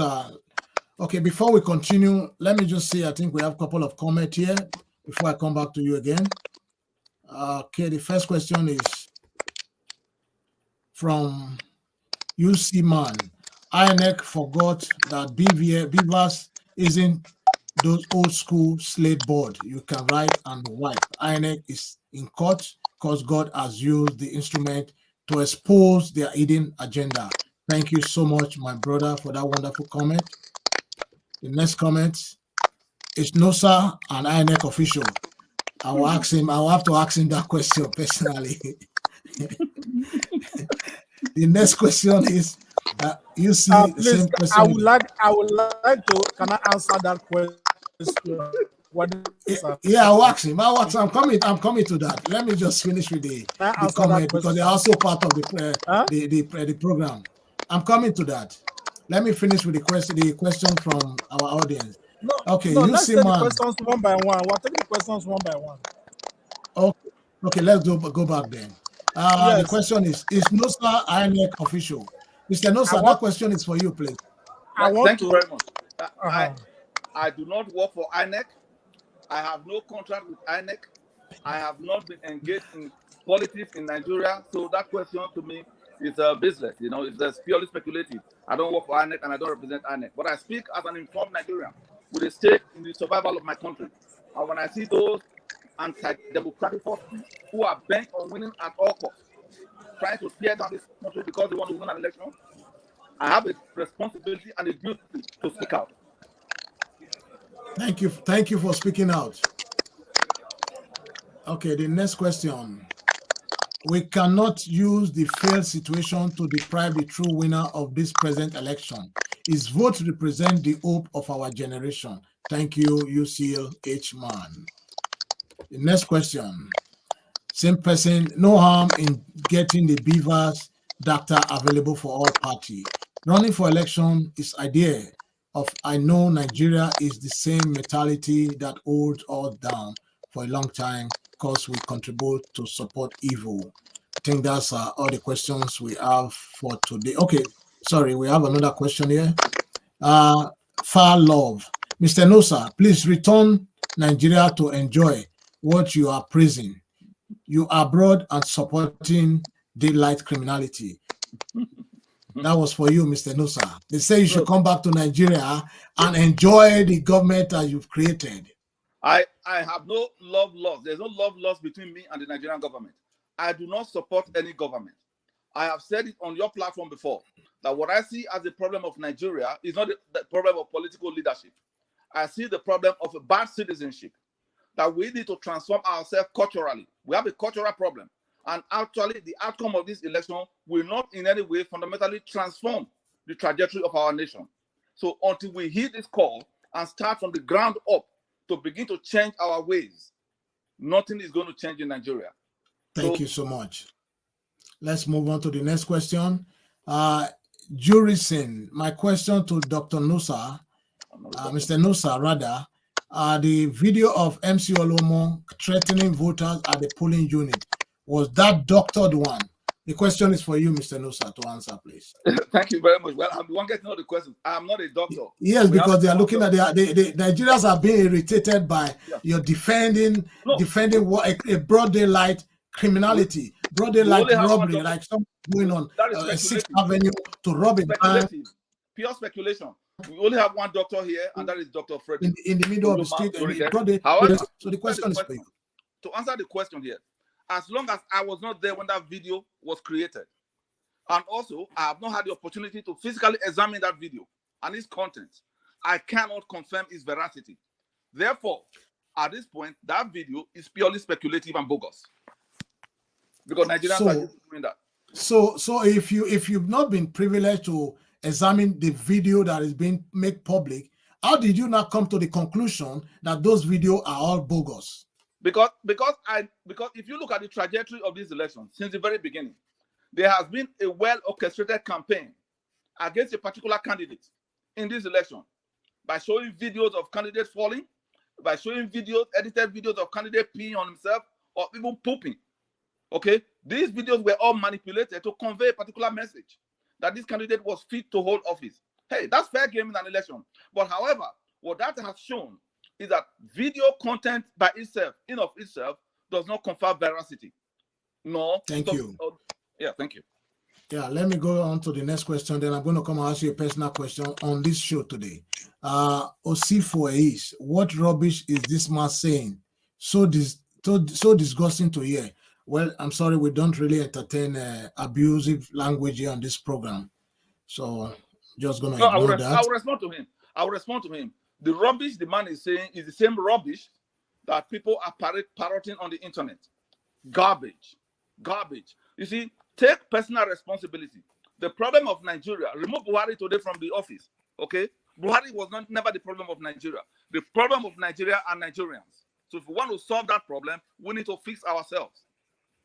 [SPEAKER 3] before we continue, let me just say I think we have a couple of comments here before I come back to you again. Okay, the first question is from UC Man. INEC forgot that BVAS isn't those old school slate board you can write and wipe. INEC is in court because God has used the instrument to expose their hidden agenda. Thank you so much, my brother, for that wonderful comment. The next comment is Nosa, an INEC official. I will have to ask him that question personally. The next question is, you see the
[SPEAKER 5] Please,
[SPEAKER 3] same question.
[SPEAKER 5] I would like to, can I answer that question? What is
[SPEAKER 3] Yeah, I'll ask him. I'm coming to that. Let me just finish with the comment because they're also part of the program. I'm coming to that. Let me finish with the question from our audience. Okay,
[SPEAKER 5] no,
[SPEAKER 3] you
[SPEAKER 5] let's
[SPEAKER 3] see,
[SPEAKER 5] take
[SPEAKER 3] man.
[SPEAKER 5] the questions one by one. We'll take the questions one by one.
[SPEAKER 3] Okay, let's go back then.
[SPEAKER 5] Yes.
[SPEAKER 3] The question is NOSA INEC official? Mr. NOSA, that question is for you, please.
[SPEAKER 6] Thank you very much. I do not work for INEC. I have no contract with INEC. I have not been engaged in politics in Nigeria. So that question to me is business. You know, it's purely speculative. I don't work for INEC and I don't represent INEC. But I speak as an informed Nigerian with a stake in the survival of my country. And when I see those anti-democratic forces who are bent on winning at all costs, trying to tear down this country because they want to win an election, I have a responsibility and a duty to speak out.
[SPEAKER 3] Thank you for speaking out. Okay, the next question. We cannot use the failed situation to deprive the true winner of this present election. His vote represents the hope of our generation. Thank you, UCL H. Man. The next question. Same person, no harm in getting the beavers data available for all parties. Running for election is idea of I know Nigeria is the same mentality that holds us down for a long time because we contribute to support evil. I think that's all the questions we have for today. Okay, sorry, we have another question here. Far love. Mr. Nosa, please return Nigeria to enjoy what you are praising. You are abroad and supporting daylight criminality. That was for you, Mr. Nosa. They say you should come back to Nigeria and enjoy the government that you've created.
[SPEAKER 6] I have no love lost. There's no love lost between me and the Nigerian government. I do not support any government. I have said it on your platform before, that what I see as the problem of Nigeria is not the problem of political leadership. I see the problem of a bad citizenship, that we need to transform ourselves culturally. We have a cultural problem. And actually, the outcome of this election will not in any way fundamentally transform the trajectory of our nation. So until we heed this call and start from the ground up to begin to change our ways, nothing is going to change in Nigeria.
[SPEAKER 3] Thank you so much. Let's move on to the next question. Jurison, my question to Dr. Nusa, Mr. Nusa, rather, the video of MC Olomo threatening voters at the polling unit, was that doctored one? The question is for you, Mr. Nusa, to answer, please.
[SPEAKER 6] Thank you very much. Well, I'm the one getting all the questions. I'm not a doctor.
[SPEAKER 3] Yes, because they are looking at the Nigerians are being irritated by your defending a broad daylight criminality, broad daylight robbery, like something going on 6th Avenue to rob a bank.
[SPEAKER 6] Pure speculation. We only have one doctor here, and that is Dr. Freddy.
[SPEAKER 3] In the middle of the street.
[SPEAKER 6] However,
[SPEAKER 3] so the question is for you.
[SPEAKER 6] To answer the question here, as long as I was not there when that video was created, and also I have not had the opportunity to physically examine that video and its contents, I cannot confirm its veracity. Therefore, at this point, that video is purely speculative and bogus. Because Nigerians are doing that.
[SPEAKER 3] So if you've not been privileged to examine the video that is being made public, how did you not come to the conclusion that those videos are all bogus?
[SPEAKER 6] Because if you look at the trajectory of this election since the very beginning, there has been a well-orchestrated campaign against a particular candidate in this election by showing videos of candidates falling, by showing edited videos of candidates peeing on himself or even pooping. Okay, these videos were all manipulated to convey a particular message that this candidate was fit to hold office. Hey, that's fair game in an election. But however, what that has shown is that video content by itself, in of itself, does not confer veracity. No.
[SPEAKER 3] Thank you.
[SPEAKER 6] Yeah, thank you.
[SPEAKER 3] Yeah, let me go on to the next question. Then I'm going to come and ask you a personal question on this show today. Osifo is, what rubbish is this man saying? So disgusting to hear. Well, I'm sorry, we don't really entertain abusive language here on this program. So just going to ignore that.
[SPEAKER 6] I will respond to him. The rubbish the man is saying is the same rubbish that people are parroting on the internet. Garbage. You see, take personal responsibility. The problem of Nigeria, remove Buhari today from the office, okay? Buhari was never the problem of Nigeria. The problem of Nigeria are Nigerians. So if we want to solve that problem, we need to fix ourselves.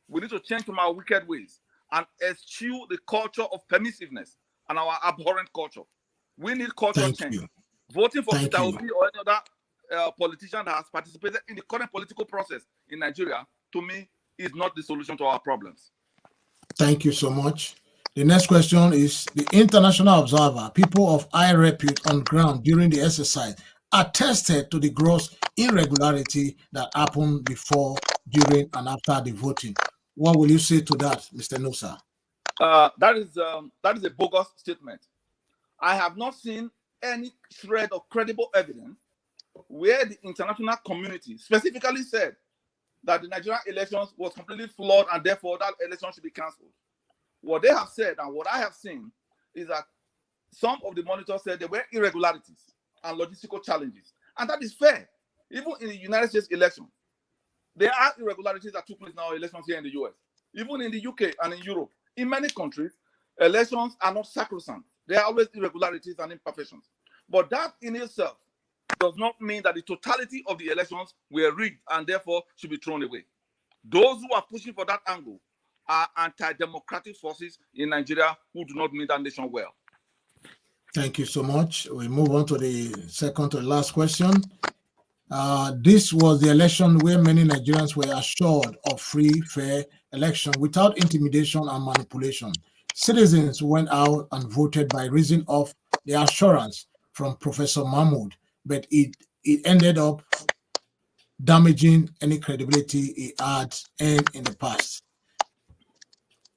[SPEAKER 6] We need to change from our wicked ways and eschew the culture of permissiveness and our abhorrent culture. We need culture change. Voting for Peter Obi or any other politician that has participated in the current political process in Nigeria, to me, is not the solution to our problems.
[SPEAKER 3] Thank you so much. The next question is, the international observer, people of high repute on ground during the exercise, attested to the gross irregularity that happened before, during, and after the voting. What will you say to that, Mr. Nusa?
[SPEAKER 6] That is a bogus statement. I have not seen any shred of credible evidence where the international community specifically said that the Nigerian elections was completely flawed and therefore that election should be cancelled. What they have said and what I have seen is that some of the monitors said there were irregularities and logistical challenges. And that is fair. Even in the United States election, there are irregularities that took place in our elections here in the US. Even in the UK and in Europe, in many countries, elections are not sacrosanct. There are always irregularities and imperfections. But that in itself does not mean that the totality of the elections were rigged and therefore should be thrown away. Those who are pushing for that angle are anti-democratic forces in Nigeria who do not mean that nation well.
[SPEAKER 3] Thank you so much. We move on to the second to last question. This was the election where many Nigerians were assured of free, fair election without intimidation and manipulation. Citizens went out and voted by reason of the assurance from Professor Mahmood, but it ended up damaging any credibility he had earned in the past.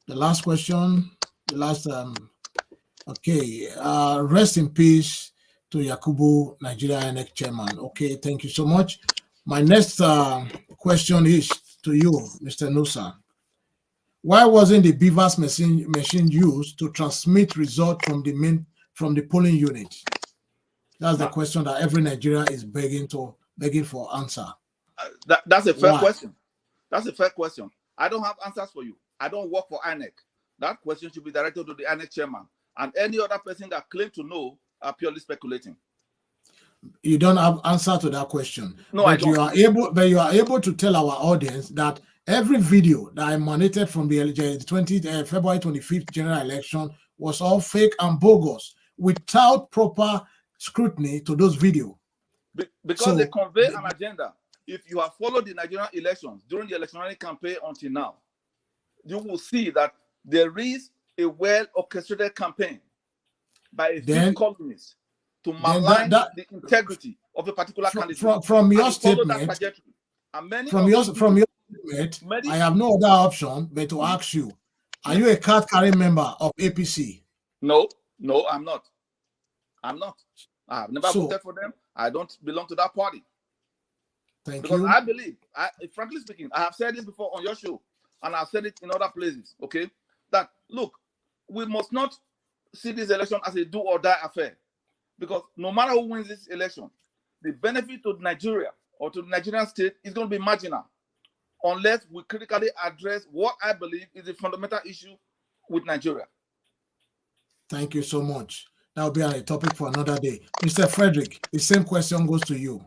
[SPEAKER 3] The last question, rest in peace to Yakubu, Nigeria INEC chairman. Okay, thank you so much. My next question is to you, Mr. Nusa. Why wasn't the BVAS machine used to transmit results from the polling unit? That's the question that every Nigerian is begging for answer.
[SPEAKER 6] That's a fair question. That's a fair question. I don't have answers for you. I don't work for INEC. That question should be directed to the INEC chairman. And any other person that claims to know are purely speculating.
[SPEAKER 3] You don't have answer to that question.
[SPEAKER 6] No,
[SPEAKER 3] but
[SPEAKER 6] I don't.
[SPEAKER 3] You are able to tell our audience that every video that emanated from the February 25th general election was all fake and bogus without proper scrutiny to those videos.
[SPEAKER 6] Because they convey an agenda. If you have followed the Nigerian elections during the electionary campaign until now, you will see that there is a well-orchestrated campaign by a few columnists to malign the integrity of a particular candidate.
[SPEAKER 3] From your statement, I have no other option but to ask you, are you a card-carrying member of APC?
[SPEAKER 6] No, I'm not. I have never voted for them. I don't belong to that party. Because I believe, frankly speaking, I have said this before on your show, and I've said it in other places, okay? That, look, we must not see this election as a do-or-die affair. Because no matter who wins this election, the benefit to Nigeria or to the Nigerian state is going to be marginal unless we critically address what I believe is a fundamental issue with Nigeria.
[SPEAKER 3] Thank you so much. That will be a topic for another day. Mr. Frederick, the same question goes to you.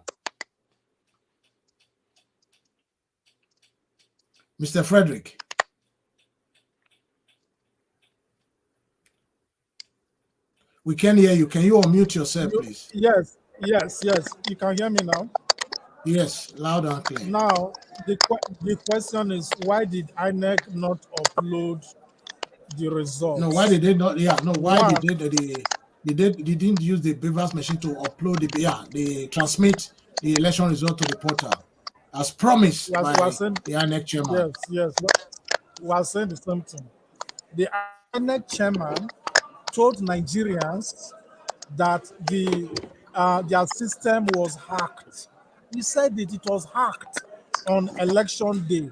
[SPEAKER 3] Mr. Frederick. We can hear you. Can you unmute yourself, please?
[SPEAKER 5] Yes. You can hear me now?
[SPEAKER 3] Yes, loud and clear.
[SPEAKER 5] Now, the question is, why did INEC not upload the results?
[SPEAKER 3] No, why did they not? Yeah, no, why did they didn't use the BVAS machine to upload the transmit the election result to the portal as promised by the INEC chairman?
[SPEAKER 5] Yes. We are saying the same thing. The INEC chairman told Nigerians that their system was hacked. He said that it was hacked on election day.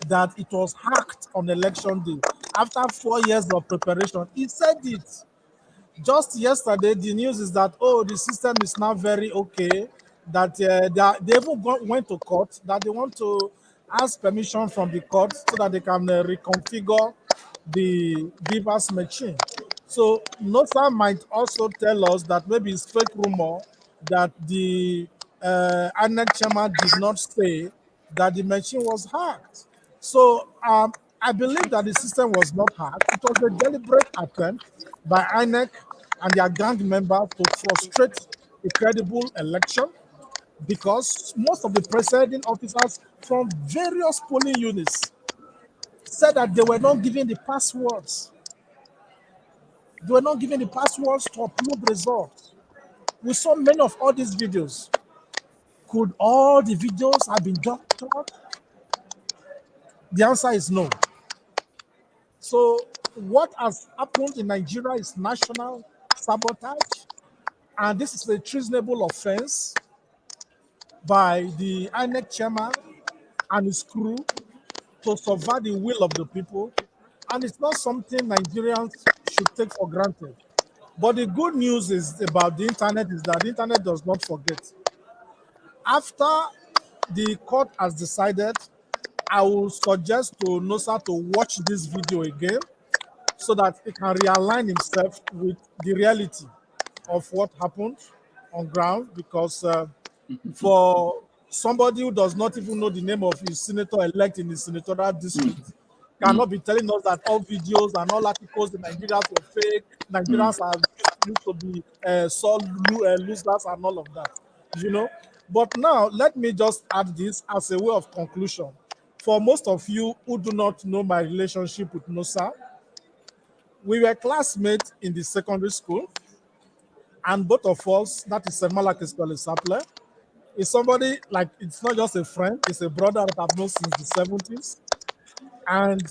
[SPEAKER 5] That it was hacked on election day. After 4 years of preparation, he said it. Just yesterday, the news is that, the system is now very okay, that they even went to court, that they want to ask permission from the court so that they can reconfigure the Beavers machine. So NOSA might also tell us that maybe it's fake rumor that the INEC chairman did not say that the machine was hacked. So I believe that the system was not hacked. It was a deliberate attempt by INEC and their gang members to frustrate a credible election, because most of the presiding officers from various polling units said that they were not given the passwords. They were not given the passwords to upload results. We saw many of all these videos. Could all the videos have been doctored? The answer is no. So what has happened in Nigeria is national sabotage, and this is a treasonable offense by the INEC chairman and his crew to subvert the will of the people, and it's not something Nigerians should take for granted. But the good news is about the internet is that the internet does not forget. After the court has decided, I will suggest to NOSA to watch this video again so that he can realign himself with the reality of what happened on ground, because for somebody who does not even know the name of his senator-elect in his senatorial district cannot be telling us that all videos and all articles in Nigeria were fake, Nigerians are used to be losers and all of that, you know. But now, let me just add this as a way of conclusion. For most of you who do not know my relationship with NOSA, we were classmates in the secondary school, and both of us, that is Malak Saple, is somebody like, it's not just a friend, it's a brother that I've known since the 70s. And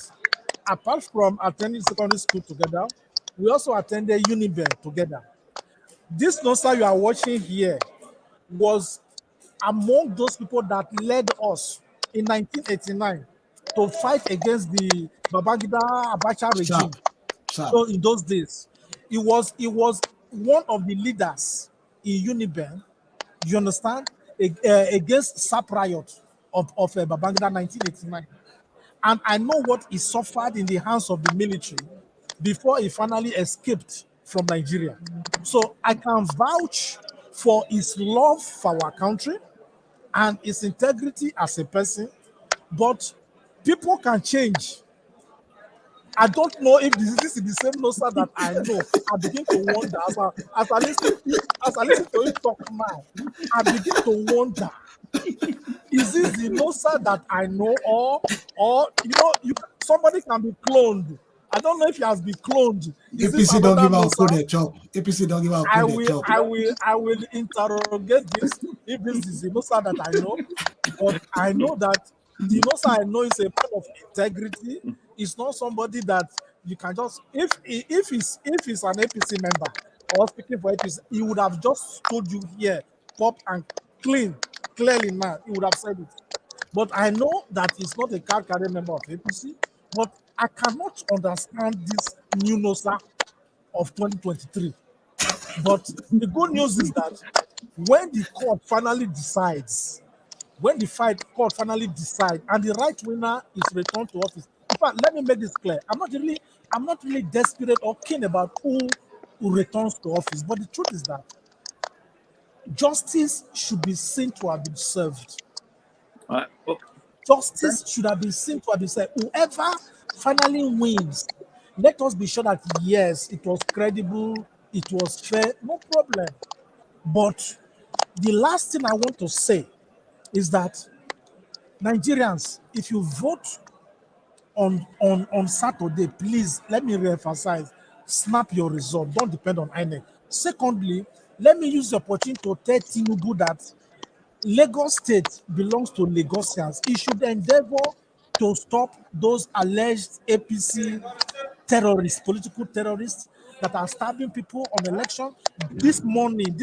[SPEAKER 5] apart from attending secondary school together, we also attended Uniben together. This NOSA you are watching here was among those people that led us in 1989 to fight against the Babangida Abacha regime. So in those days, it was one of the leaders in Uniben, you understand, against SAP riot of Babangida 1989. And I know what he suffered in the hands of the military before he finally escaped from Nigeria. So I can vouch for his love for our country and his integrity as a person, but people can change. I don't know if this is the same NOSA that I know. I begin to wonder as I listen to him talk now. I begin to wonder: is this the NOSA that I know, or somebody can be cloned? I don't know if he has been cloned. Is
[SPEAKER 3] APC don't give out code chop. APC don't give out code chop.
[SPEAKER 5] I will interrogate this if this is the NOSA that I know. But I know that the NOSA I know is a man of integrity. It's not somebody that you can just, if he's an APC member or speaking for APC, he would have just told you here, pop and clearly now, he would have said it. But I know that he's not a card carrying member of APC, but I cannot understand this new NOSA of 2023. But the good news is that when the court finally decides, and the right winner is returned to office. In fact, let me make this clear. I'm not really desperate or keen about who returns to office. But the truth is that justice should be seen to have been served. Justice should have been seen to have been served. Whoever finally wins, let us be sure that yes, it was credible, it was fair, no problem. But the last thing I want to say is that Nigerians, if you vote on Saturday, please, let me reemphasize, snap your result. Don't depend on INEC. Secondly, let me use the opportunity to tell Tinubu that Lagos State belongs to Lagosians. He should endeavor to stop those alleged APC terrorists, political terrorists that are stabbing people on election. This morning,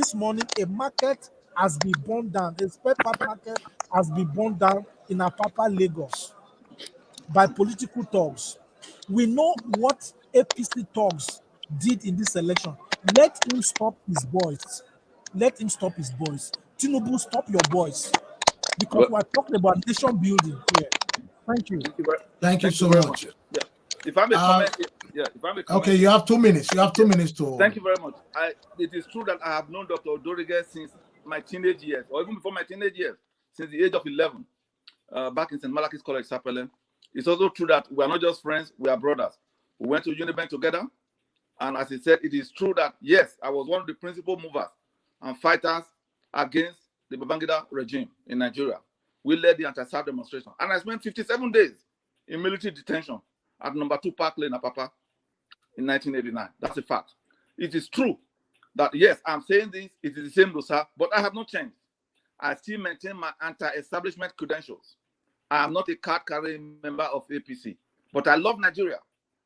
[SPEAKER 5] a market has been burned down. A spare part market has been burned down in Apapa, Lagos, by political thugs. We know what APC thugs did in this election. Let him stop his boys. Tinubu, stop your boys. Because we're talking about nation building here. Thank you.
[SPEAKER 3] Thank you so much.
[SPEAKER 6] Yeah. If I may comment, if I may comment.
[SPEAKER 3] Okay, you have 2 minutes. You have 2 minutes to.
[SPEAKER 6] Thank you very much. It is true that I have known Dr. Odorige since my teenage years, or even before my teenage years, since the age of 11, back in St. Malachi's College, Sapele. It's also true that we are not just friends, we are brothers. We went to Unibank together, and as he said, it is true that, yes, I was one of the principal movers and fighters against the Babangida regime in Nigeria. We led the anti-SARS demonstration, and I spent 57 days in military detention at number 2 Park Lane, Apapa, in 1989. That's a fact. It is true that, yes, I'm saying this, it is the same Rosa, but I have not changed. I still maintain my anti-establishment credentials. I am not a card-carrying member of APC, but I love Nigeria,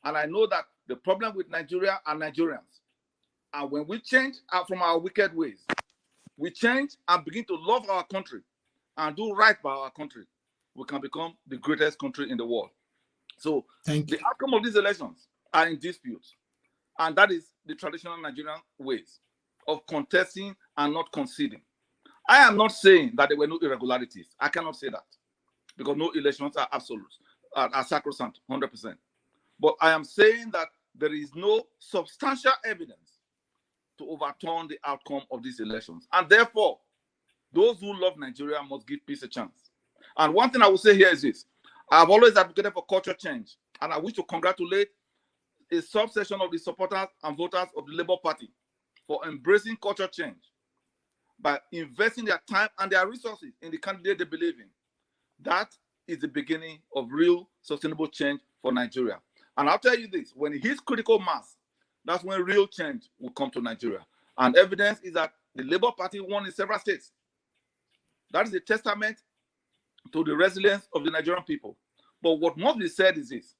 [SPEAKER 6] and I know that the problem with Nigeria are Nigerians. And when we change from our wicked ways, we change and begin to love our country and do right by our country, we can become the greatest country in the world. So the outcome of these elections are in dispute, and that is the traditional Nigerian ways of contesting and not conceding. I am not saying that there were no irregularities. I cannot say that, because no elections are absolute, are sacrosanct, 100%. But I am saying that there is no substantial evidence to overturn the outcome of these elections. And therefore, those who love Nigeria must give peace a chance. And one thing I will say here is this. I've always advocated for culture change, and I wish to congratulate a subsection of the supporters and voters of the Labour Party for embracing culture change by investing their time and their resources in the candidate they believe in. That is the beginning of real sustainable change for Nigeria. And I'll tell you this, when it hits critical mass, that's when real change will come to Nigeria. And evidence is that the Labour Party won in several states. That is a testament to the resilience of the Nigerian people. But what must be said is this: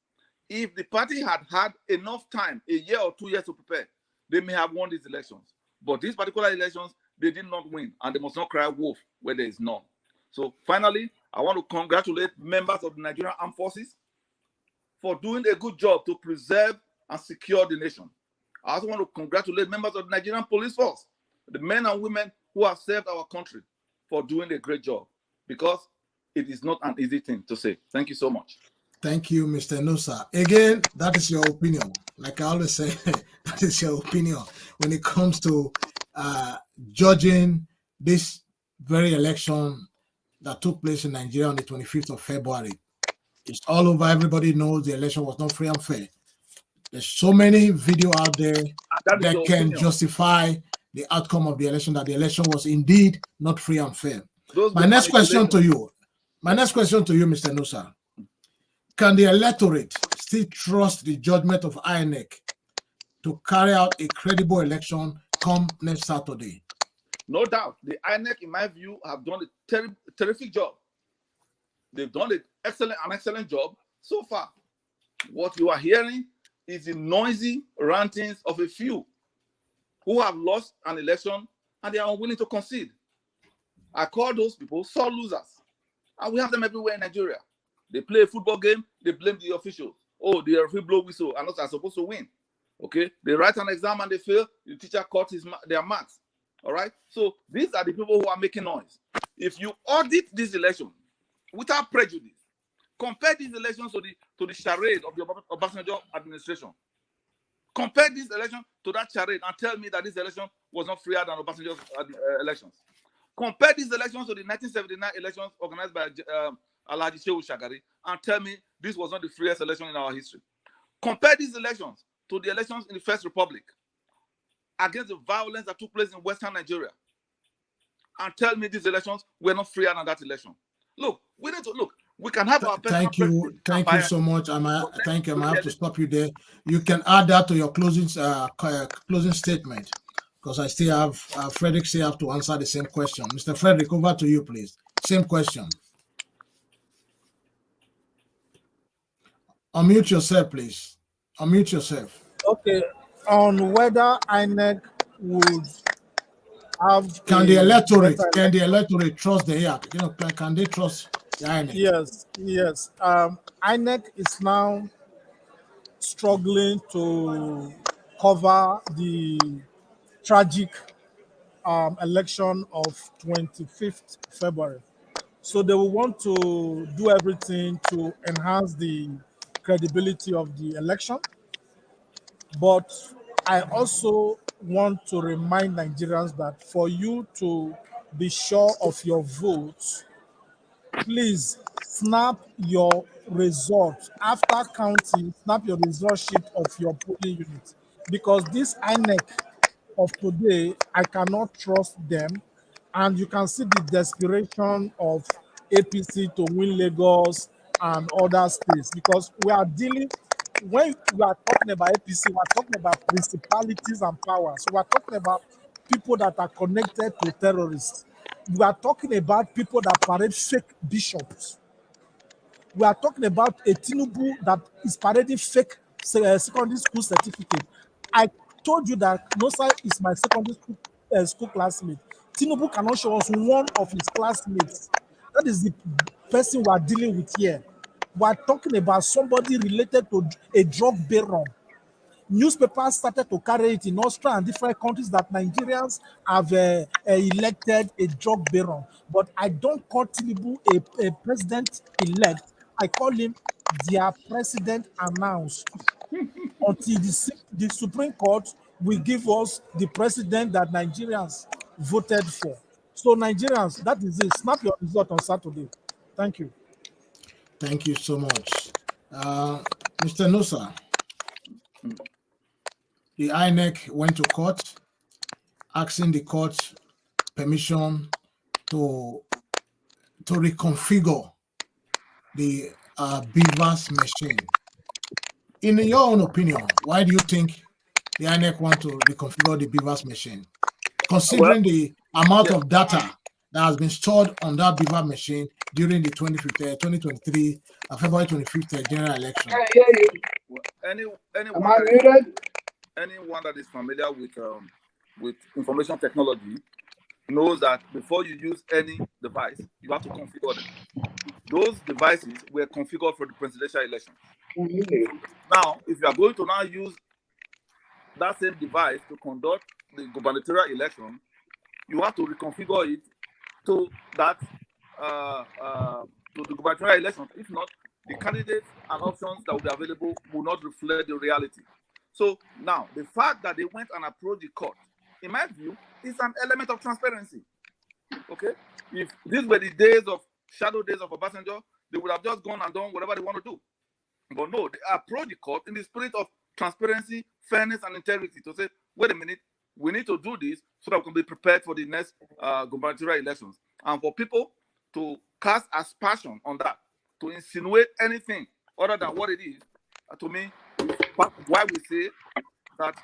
[SPEAKER 6] if the party had had enough time, a year or 2 years to prepare, they may have won these elections. But these particular elections, they did not win, and they must not cry wolf where there is none. So finally, I want to congratulate members of the Nigerian Armed Forces for doing a good job to preserve and secure the nation. I also want to congratulate members of the Nigerian Police Force, the men and women who have served our country, for doing a great job, because it is not an easy thing to say. Thank you so much.
[SPEAKER 3] Thank you, Mr. Nusa. Again, that is your opinion. Like I always say, that is your opinion when it comes to judging this very election that took place in Nigeria on the 25th of February. It's all over. Everybody knows the election was not free and fair. There's so many video out there that can justify the outcome of the election, that the election was indeed not free and fair. My next question to you, Mr. Nusa, can the electorate still trust the judgment of INEC to carry out a credible election come next Saturday?
[SPEAKER 6] No doubt. The INEC, in my view, have done a terrific job. They've done an excellent job so far. What you are hearing is the noisy rantings of a few who have lost an election and they are unwilling to concede. I call those people sore losers. And we have them everywhere in Nigeria. They play a football game, they blame the officials. Oh, the referee blow whistle, and are supposed to win. Okay? They write an exam and they fail, the teacher cuts their marks. All right? So these are the people who are making noise. If you audit this election without prejudice, compare these elections to the charade of the Obasanjo administration. Compare this election to that charade and tell me that this election was not freer than Obasanjo's elections. Compare these elections to the 1979 elections organized by Alhaji Shehu Shagari and tell me this was not the freest election in our history. Compare these elections to the elections in the First Republic against the violence that took place in Western Nigeria and tell me these elections were not freer than that election. Look, we need to look. We can have our
[SPEAKER 3] thank you so much. I have to stop you there. You can add that to your closing statement, because I still have Frederick still have to answer the same question. Mr. Frederick, over to you, please. Same question. Unmute yourself, please. Unmute yourself.
[SPEAKER 5] Okay. On whether INEC would have
[SPEAKER 3] can the electorate trust the INEC? You know, can they trust the INEC?
[SPEAKER 5] Yes. INEC is now struggling to cover the tragic election of 25th February. So they will want to do everything to enhance the credibility of the election. But I also want to remind Nigerians that for you to be sure of your votes, please snap your results after counting. Snap your result sheet of your polling unit, because this INEC of today, I cannot trust them. And you can see the desperation of APC to win Lagos and other states, because we are dealing, when we are talking about APC, we are talking about principalities and powers. We are talking about people that are connected to terrorists. We are talking about people that parade fake bishops. We are talking about a Tinubu that is parading fake secondary school certificate. I told you that Nosa is my secondary school classmate. Tinubu cannot show us one of his classmates. That is the person we are dealing with here. We are talking about somebody related to a drug baron. Newspapers started to carry it in Austria and different countries that Nigerians have elected a drug baron. But I don't call Tinubu a president-elect. I call him their president announced until the Supreme Court will give us the president that Nigerians voted for. So Nigerians, that is it. Snap your result on Saturday. Thank you.
[SPEAKER 3] Thank you so much. Mr. Nosa, the INEC went to court asking the court permission to reconfigure the BVAS machine. In your own opinion, why do you think the INEC want to reconfigure the BVAS machine? Considering the amount of data that has been stored on that BVAS machine during the 2023 February 25th general election.
[SPEAKER 10] I hear you.
[SPEAKER 6] Anyone that is familiar with information technology knows that before you use any device, you have to configure them. Those devices were configured for the presidential election. Now, if you are going to now use that same device to conduct the gubernatorial election, you have to reconfigure it to that to the gubernatorial election. If not, the candidates and options that will be available will not reflect the reality. So now, the fact that they went and approached the court, in my view, is an element of transparency. Okay, if these were the days of shadow days of Obasanjo, they would have just gone and done whatever they want to do. But no, they approached the court in the spirit of transparency, fairness, and integrity to say, wait a minute, we need to do this so that we can be prepared for the next gubernatorial elections. And for people to cast aspersion on that, to insinuate anything other than what it is, to me, why we say that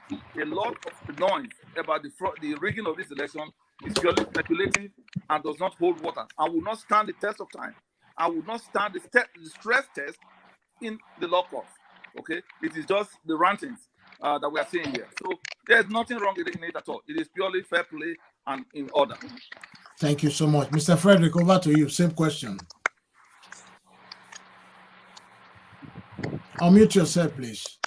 [SPEAKER 6] a lot of the noise about the rigging of this election is purely speculative and does not hold water and will not stand the test of time and will not stand the stress test in the law courts. Okay, it is just the rantings that we are seeing here. So there's nothing wrong in it at all. It is purely fair play and in order.
[SPEAKER 3] Thank you so much. Mr. Frederick, over to you. Same question. Unmute yourself, please.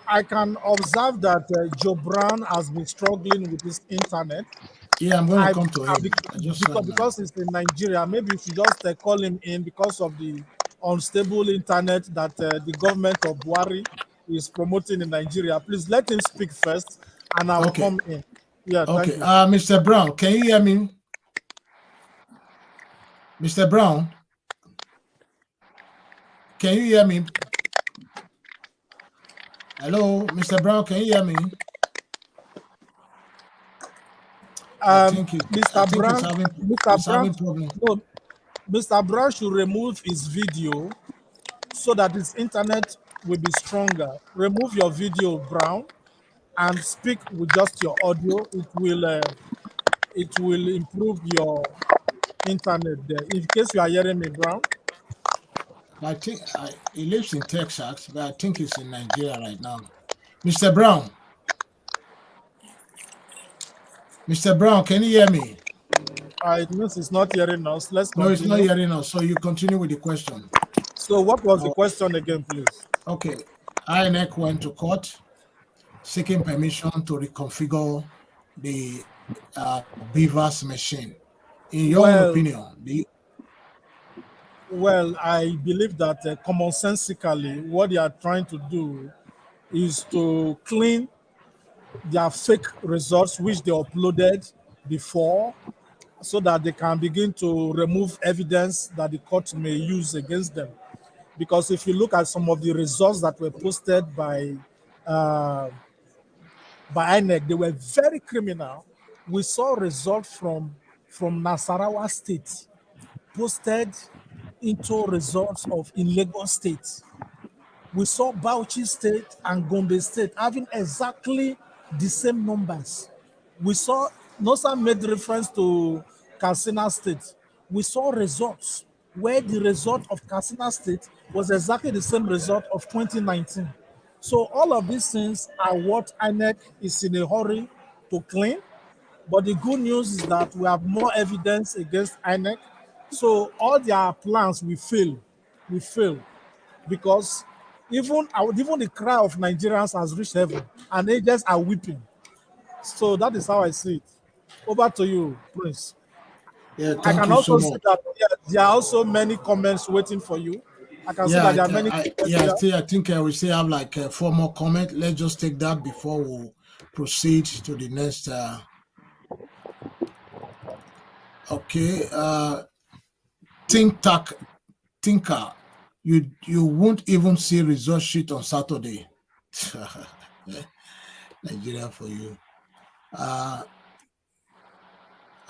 [SPEAKER 5] I can observe that Joe Brown has been struggling with his internet.
[SPEAKER 3] Yeah, I'm going to come to him.
[SPEAKER 5] Because he's in Nigeria, maybe you should just call him in because of the unstable internet that the government of Buhari is promoting in Nigeria. Please let him speak first, and I'll come in. Yeah,
[SPEAKER 3] okay.
[SPEAKER 5] Thank you.
[SPEAKER 3] Mr. Brown, can you hear me? Mr. Brown, can you hear me? Hello, Mr. Brown, can you hear me?
[SPEAKER 5] Mr. Brown should remove his video so that his internet will be stronger. Remove your video, Brown, and speak with just your audio. It will improve your internet there. In case you are hearing me, Brown.
[SPEAKER 3] I think he lives in Texas, but I think he's in Nigeria right now. Mr. Brown. Mr. Brown, can you hear me?
[SPEAKER 5] It means it's not hearing us. Let's continue.
[SPEAKER 3] No, it's not hearing us. So you continue with the question.
[SPEAKER 5] So what was the question again, please?
[SPEAKER 3] Okay. INEC went to court seeking permission to reconfigure the BVAS machine. In your own opinion,
[SPEAKER 5] Well, I believe that commonsensically, what they are trying to do is to clean their fake results, which they uploaded before, so that they can begin to remove evidence that the court may use against them. Because if you look at some of the results that were posted uh, by INEC, they were very criminal. We saw results from Nasarawa State posted into results of in Lagos State. We saw Bauchi State and Gombe State having exactly the same numbers. We saw Nosa made reference to Katsina State. We saw results where the result of Katsina State was exactly the same result of 2019. So all of these things are what INEC is in a hurry to clean. But the good news is that we have more evidence against INEC. So all their plans will fail. We fail because even the cry of Nigerians has reached heaven, and angels are weeping. So that is how I see it. Over to you, Prince.
[SPEAKER 3] Yeah,
[SPEAKER 5] I
[SPEAKER 3] thank
[SPEAKER 5] can
[SPEAKER 3] you so
[SPEAKER 5] also see
[SPEAKER 3] much.
[SPEAKER 5] that there are also many comments waiting for you. I can see
[SPEAKER 3] Yeah,
[SPEAKER 5] that there are many comments here.
[SPEAKER 3] I think we still have like four more comments. Let's just take that before we proceed to the next. Okay, Tinker, you won't even see result sheet on Saturday. Nigeria for you.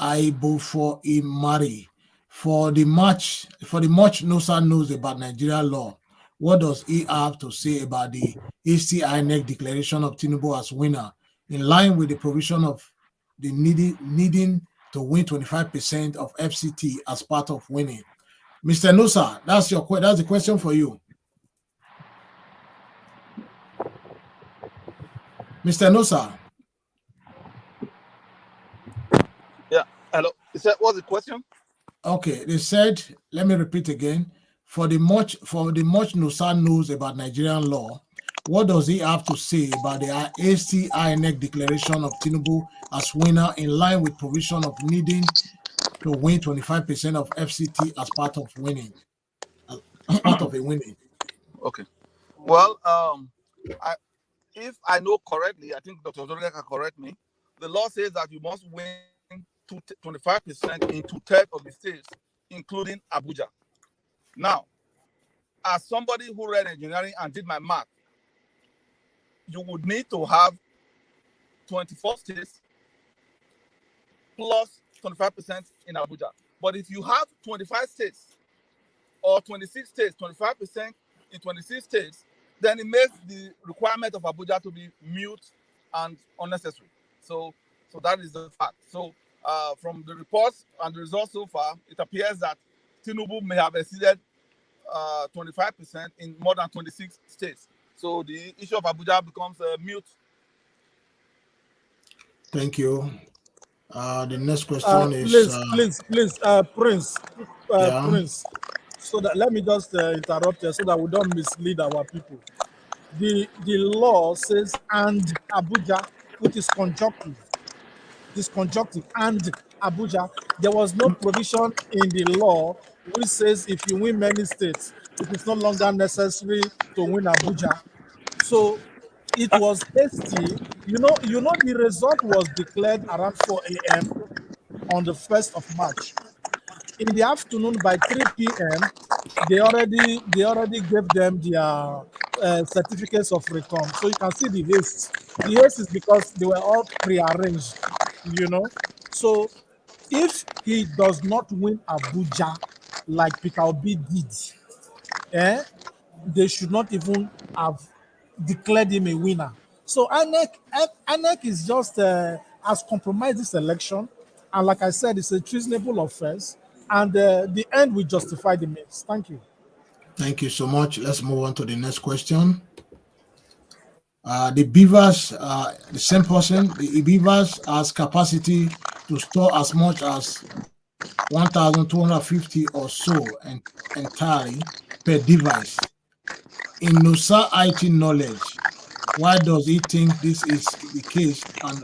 [SPEAKER 3] I vote for Imari. For the much Nosa knows about Nigerian law, what does he have to say about the INEC declaration of Tinubu as winner, in line with the provision of the needing to win 25% of FCT as part of winning? Mr. Nosa, that's the question for you. Mr. Nosa.
[SPEAKER 6] Yeah. Hello. What's the question?
[SPEAKER 3] Okay, they said, let me repeat again. For the much Nosa knows about Nigerian law, what does he have to say about the INEC declaration of Tinubu as winner, in line with provision of needing to win 25% of FCT as part of winning? As part of a winning.
[SPEAKER 6] Okay. Well, if I know correctly, I think Dr. Zodega can correct me. The law says that you must win 25% in 2/3 of the states, including Abuja. Now, as somebody who read engineering and did my math, you would need to have 24 states plus 25% in Abuja. But if you have 25 states or 26 states, 25% in 26 states, then it makes the requirement of Abuja to be mute and unnecessary. So that is the fact. So from the reports and the results so far, it appears that Tinubu may have exceeded 25% in more than 26 states. So the issue of Abuja becomes mute.
[SPEAKER 3] Thank you. The next question
[SPEAKER 5] Please, Prince,
[SPEAKER 3] yeah.
[SPEAKER 5] Prince. So that let me just interrupt here so that we don't mislead our people. The law says and Abuja, which is conjunctive. This conjunctive and Abuja. There was no provision in the law which says if you win many states, it is no longer necessary to win Abuja. So it was hasty. You know, the result was declared around 4 a.m. on the 1st of March. In the afternoon by 3 p.m., they already gave them their certificates of return. So you can see the haste. The haste is because they were all prearranged, you know. So if he does not win Abuja like Peter Obi did, they should not even have declared him a winner. So INEC is just has compromised this election, and like I said, it's a treasonable offense, and the end will justify the means. Thank you.
[SPEAKER 3] Thank you so much. Let's move on to the next question. The beavers, the same person, the beavers has capacity to store as much as 1,250 or so entirely per device. In Nusa IT knowledge, why does he think this is the case, and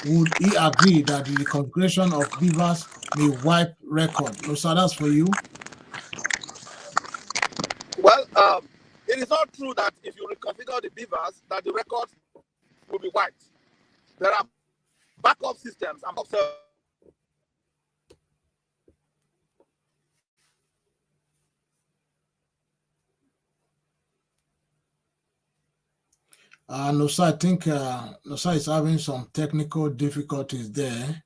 [SPEAKER 3] would he agree that the configuration of beavers may wipe record? Nusa, that's for you.
[SPEAKER 11] It is not true that if you reconfigure the beavers, that the records will be wiped. There are backup systems and backup.
[SPEAKER 3] No, sir, I think no, sir is having some technical difficulties there.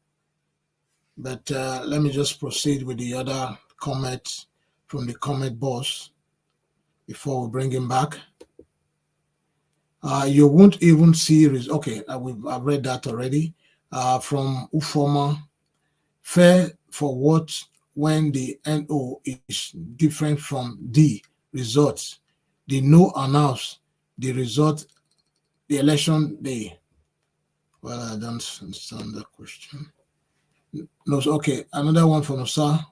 [SPEAKER 3] But let me just proceed with the other comment from the comment boss before we bring him back. You won't even see okay. I've read that already. From Ufoma, fair for what when the NO is different from the results. The no announce the result the election day. Well, I don't understand that question. No, okay. Another one from Osa.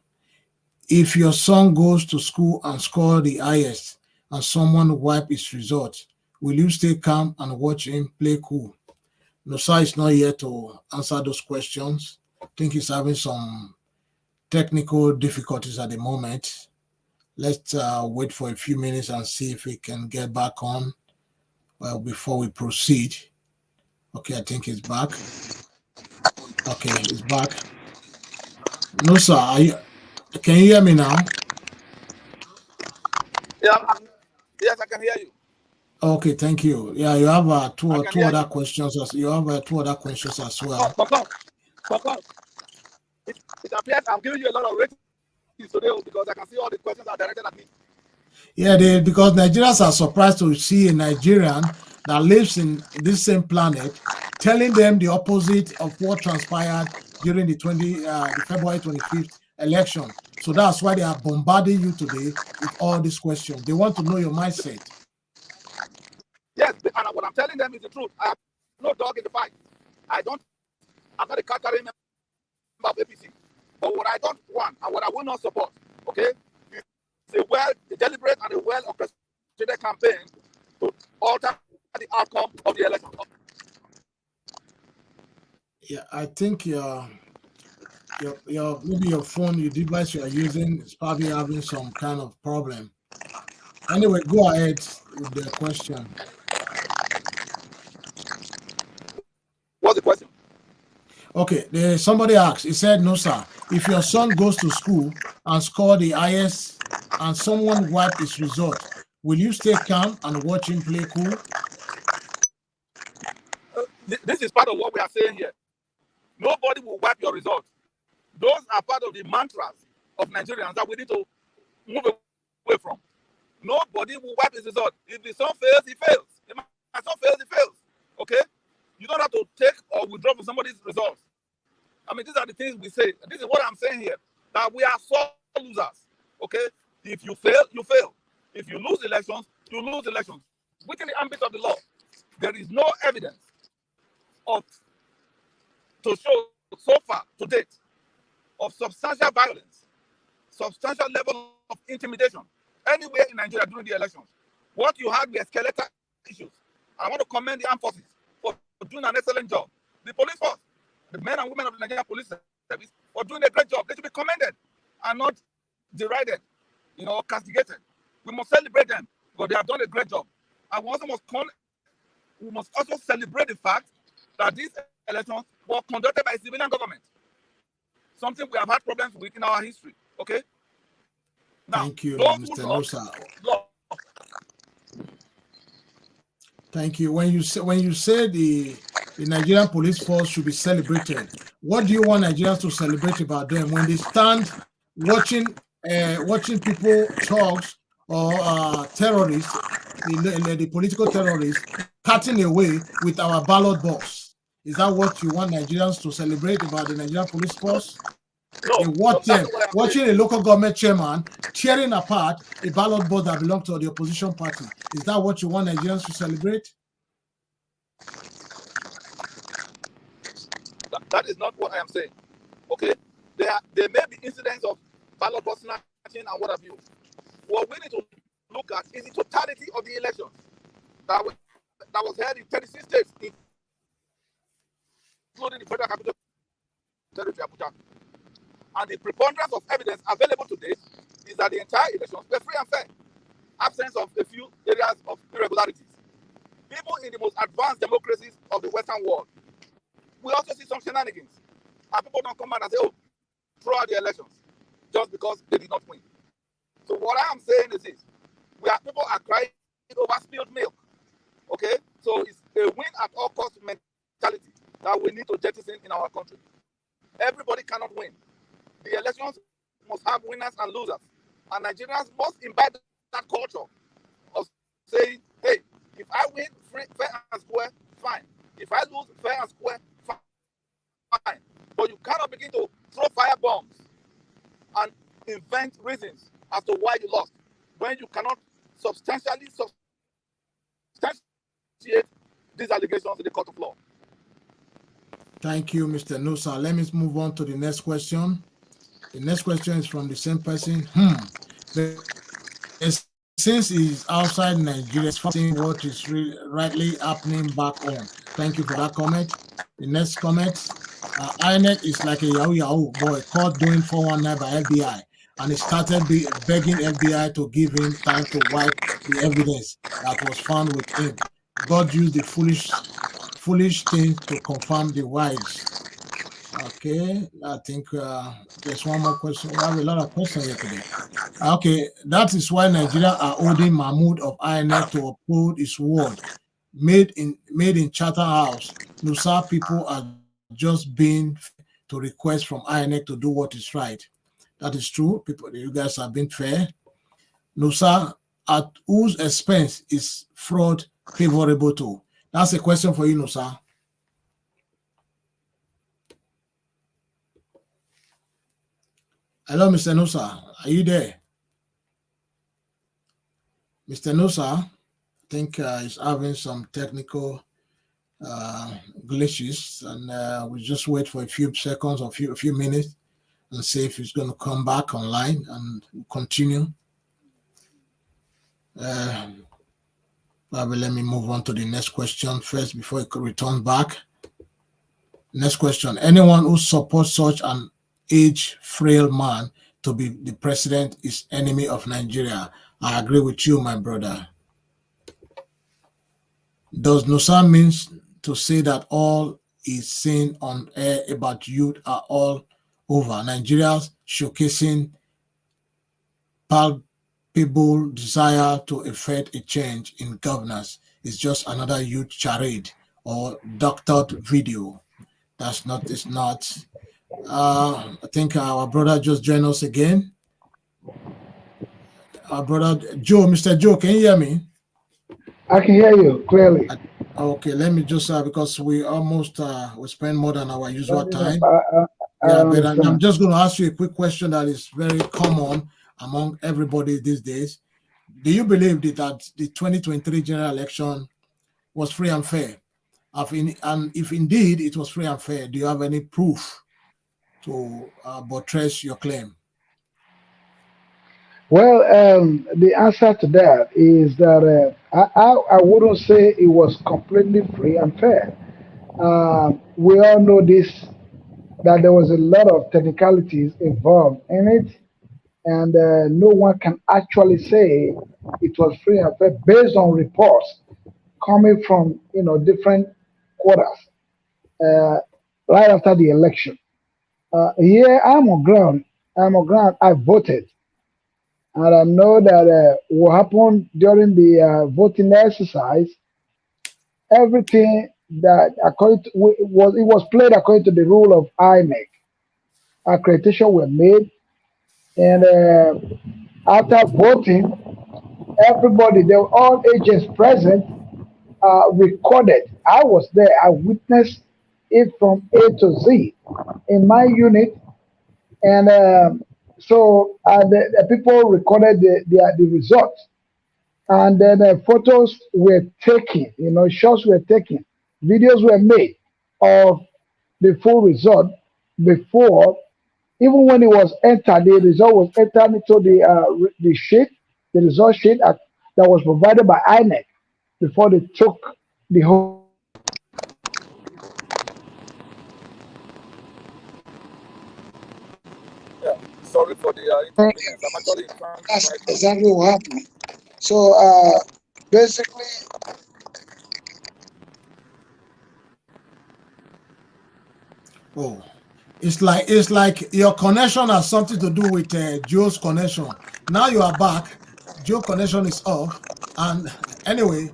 [SPEAKER 3] If your son goes to school and score the highest and someone wipe his result, will you stay calm and watch him play cool? Nosa is not here to answer those questions. I think he's having some technical difficulties at the moment. Let's wait for a few minutes and see if we can get back on before we proceed. Okay, I think he's back. Okay, he's back. No, sir. Can you hear me now?
[SPEAKER 11] Yeah, yes, I can hear you.
[SPEAKER 3] Okay, thank you. Yeah, you have two other questions. You have two other questions as well.
[SPEAKER 11] It appears I'm giving you a lot of ratings today because I can see all the questions are directed at me.
[SPEAKER 3] Yeah, because Nigerians are surprised to see a Nigerian that lives in this same planet telling them the opposite of what transpired during the February 25th election. So that's why they are bombarding you today with all these questions. They want to know your mindset.
[SPEAKER 11] Yes, and what I'm telling them is the truth. I have no dog in the fight. I'm not a carrying member of APC. But what I don't want and what I will not support, okay, is a deliberate and a well-orchestrated campaign to alter the outcome of the election.
[SPEAKER 3] Yeah, I think maybe your phone, your device you are using is probably having some kind of problem. Anyway, go ahead with the question.
[SPEAKER 11] What's the question?
[SPEAKER 3] Okay, somebody asked, he said, no, sir, if your son goes to school and score the highest and someone wiped his result, will you stay calm and watch him play cool?
[SPEAKER 11] This is part of what we are saying here. Nobody will wipe your result. Those are part of the mantras of Nigerians that we need to move away from. Nobody will wipe his result. If the son fails, he fails. If my son fails, he fails. Okay? You don't have to take or withdraw from somebody's results. I mean, these are the things we say. This is what I'm saying here. That we are sore losers. Okay? If you fail, you fail. If you lose elections, you lose elections. Within the ambit of the law, there is no evidence to show so far to date of substantial violence, substantial level of intimidation anywhere in Nigeria during the elections. What you had were skeletal issues. I want to commend the armed forces for doing an excellent job. The police force, the men and women of the Nigerian police service, for doing a great job. They should be commended and not derided, castigated. We must celebrate them because they have done a great job. And we must also celebrate the fact that these elections were conducted by a civilian government. Something we have had problems with in our history. Okay? Now,
[SPEAKER 3] thank you, Mr. Nusa. Thank you. When you say the Nigerian police force should be celebrated, what do you want Nigerians to celebrate about them when they stand watching people, thugs or terrorists, the political terrorists, cutting away with our ballot box? Is that what you want Nigerians to celebrate about the Nigerian police force?
[SPEAKER 11] No,
[SPEAKER 3] watching a local government chairman tearing apart a ballot box that belongs to the opposition party. Is that what you want Nigerians to celebrate?
[SPEAKER 11] That is not what I am saying. Okay? There may be incidents of ballot box snatching and what have you. What we need to look at is the totality of the elections that was held in 36 states, including the Federal Capital Territory, Abuja. And the preponderance of evidence available today is that the entire elections were free and fair. absence of a few areas of irregularities. Even in the most advanced democracies of the Western world, we also see some shenanigans. And people don't come out and say, oh, throw out the elections just because they did not win. So what I am saying is this. People are crying over spilled milk. Okay? So it's a win at all cost mentality that we need to jettison in our country. Everybody cannot win. The elections must have winners and losers. And Nigerians must imbibe that culture of saying, hey, if I win fair and square, fine. If I lose fair and square, fine. But you cannot begin to throw fire bombs and invent reasons as to why you lost when you cannot substantiate these allegations in the court of law.
[SPEAKER 3] Thank you, Mr. Nusa. Let me move on to the next question. The next question is from the same person. Since he's outside Nigeria, he's seeing what is rightly happening back home. Thank you for that comment. The next comment, INEC is like a Yahoo boy caught doing 419 by FBI, and he started begging FBI to give him time to wipe the evidence that was found with him. God used the foolish thing to confirm the wise. Okay, I think there's one more question. We have a lot of questions here today. Okay, that is why Nigeria are holding Mahmood of INEC to uphold his word. Made in Charterhouse, Nusa people are just being to request from INEC to do what is right. That is true. You guys have been fair. Nusa, at whose expense is fraud favorable to? That's a question for you, Nusa. Hello, Mr. Nusa. Are you there? Mr. Nusa, I think he's having some technical glitches, and we just wait for a few seconds or a few minutes and see if he's going to come back online and continue. Probably let me move on to the next question first before he could return back. Next question. Anyone who supports such an age-frail man to be the president is enemy of Nigeria. I agree with you, my brother. Does Nusa means to say that all is seen on air about youth are all over? Nigeria's showcasing palpable desire to effect a change in governance is just another youth charade or doctored video. That's not, it's not. I think our brother just joined us again. Our brother Joe, Mr. Joe, can you hear me?
[SPEAKER 10] I can hear you clearly.
[SPEAKER 3] Okay, let me just because we almost we spend more than our usual time.
[SPEAKER 10] But
[SPEAKER 3] I'm just going to ask you a quick question that is very common among everybody these days. Do you believe that the 2023 general election was free and fair? And if indeed it was free and fair, do you have any proof to buttress your claim?
[SPEAKER 10] Well, the answer to that is that I wouldn't say it was completely free and fair. We all know this, that there was a lot of technicalities involved in it, and no one can actually say it was free and fair based on reports coming from different quarters right after the election. Here I'm on ground. I voted. And I know that what happened during the voting exercise, everything that according to, it was played according to the rule of INEC. Accreditation were made, and after voting, everybody, they were all agents present, recorded. I was there. I witnessed it from A to Z in my unit, and so the people recorded the results, and then photos were taken, shots were taken, videos were made of the full result before, even when it was entered, the result was entered into the sheet, the result sheet that was provided by INEC before they took the whole.
[SPEAKER 11] Yeah, sorry for the inconvenience. I'm actually
[SPEAKER 10] That's exactly what happened. So basically,
[SPEAKER 3] Oh, it's like your connection has something to do with Joe's connection. Now you are back. Joe connection is off. And anyway,